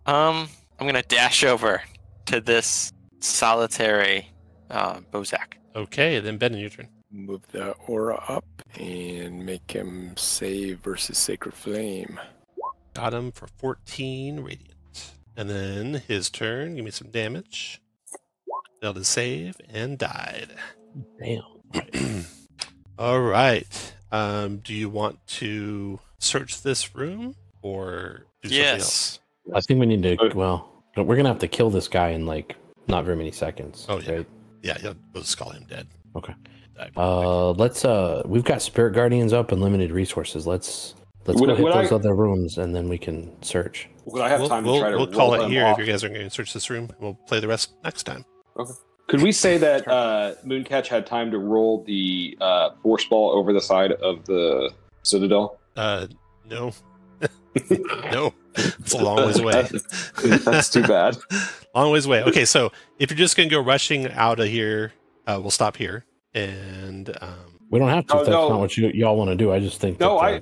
I'm going to dash over to this solitary Bozak. Okay, then Benin, your turn. Move the aura up and make him save versus Sacred Flame. Got him for 14 radiant. And then his turn. Give me some damage. Failed his save and died. Damn. All right. Do you want to search this room or do something else? Yes. I think we need to. Well, we're gonna have to kill this guy in like not very many seconds. Oh, yeah. Right? Yeah, we'll just call him dead. Okay. Die. Let's. We've got spirit guardians up and limited resources. Let's Would- go hit would those I- other rooms and then we can search. Would I have time to try to we'll call roll it them here off? if you guys are going to search this room. We'll play the rest next time. Could we say that Mooncatch had time to roll the force ball over the side of the Citadel? No. No. It's a long ways away. That's too bad. Long ways away. Okay, so if you're just going to go rushing out of here, we'll stop here. And We don't have to. Oh, If that's no. not what y'all want to do. I just think. No, that,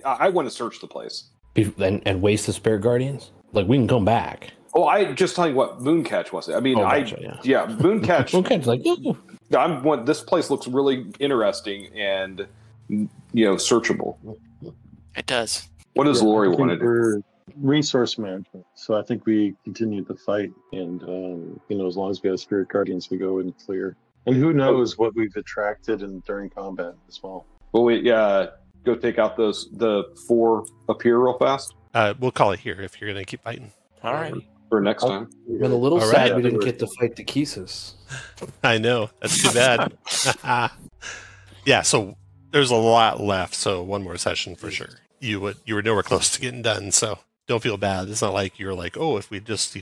I want to search the place. and waste the spirit guardians. Like we can come back. Oh, I just telling you what Mooncatch was. I mean, Oh, gotcha, yeah. Mooncatch. Mooncatch's like, ooh. This place looks really interesting and searchable. It does. What does Lori I think want to do? we're resource management. So I think we continue the fight, and as long as we have spirit guardians, we go and clear. And who knows what we've attracted during combat as well. Well, we go take out the 4 up here real fast we'll call it here if you're going to keep fighting. All right. for next time. Been a little All sad right. we didn't get to fight the Kisus. I know. That's too bad. Yeah, so there's a lot left. So one more session for sure. You were nowhere close to getting done. So don't feel bad. It's not like you're like, oh, if we just,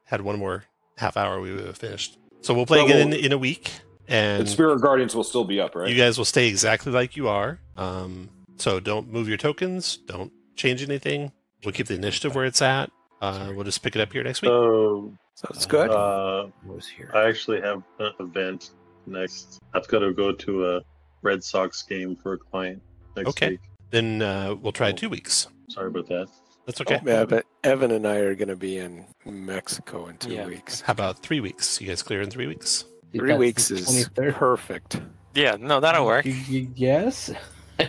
had one more half hour, we would have finished. So we'll play again in a week. And And Spirit Guardians will still be up, right? you guys will stay exactly like you are. So don't move your tokens. Don't change anything. We'll keep the initiative where it's at. we'll just pick it up here next week. So Sounds good. Was here. I actually have an event next. I've got to go to a Red Sox game for a client next Okay. week. Then we'll try 2 weeks. Sorry about that. That's okay. Yeah, but Evan and I are going to be in Mexico in 2 weeks. How about 3 weeks? You guys clear in 3 weeks? 3 weeks is 23rd. perfect. Yeah, no, that'll work. Yes.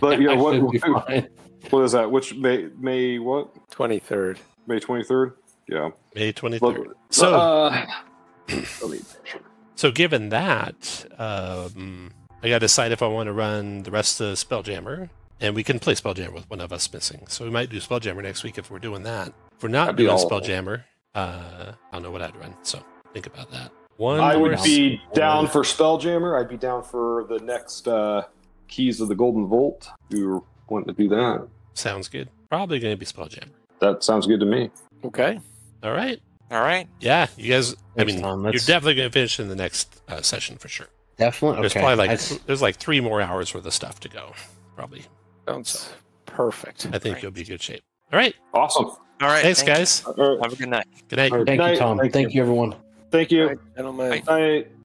But yeah, I what should be fine. what is that? Which May what? 23rd. May 23rd? Yeah. May 23rd. Look, So, let me- so given that, I got to decide if I want to run the rest of Spelljammer, and we can play Spelljammer with one of us missing. So we might do Spelljammer next week if we're doing that. If we're not That'd be doing all- Spelljammer, I don't know what I'd run. So think about that. One I more would be down for Spelljammer. I'd be down for the next Keys of the Golden Vault. If you want to do that. Sounds good. Probably going to be Spelljammer. That sounds good to me. Okay. All right. All right. Yeah, you guys. Thanks, I mean, Tom. you're That's- definitely going to finish in the next session for sure. Definitely. There's Okay. probably That's- there's like 3 more hours worth of stuff to go. Probably. Sounds perfect. I think Right. you'll be in good shape. All right. Awesome. All right. Thanks, thank you. guys. All right. Have a good night. Good night. All right. Thank you, Night. Tom. Thank you, everyone. Thank you. All right, gentlemen. Bye. Bye.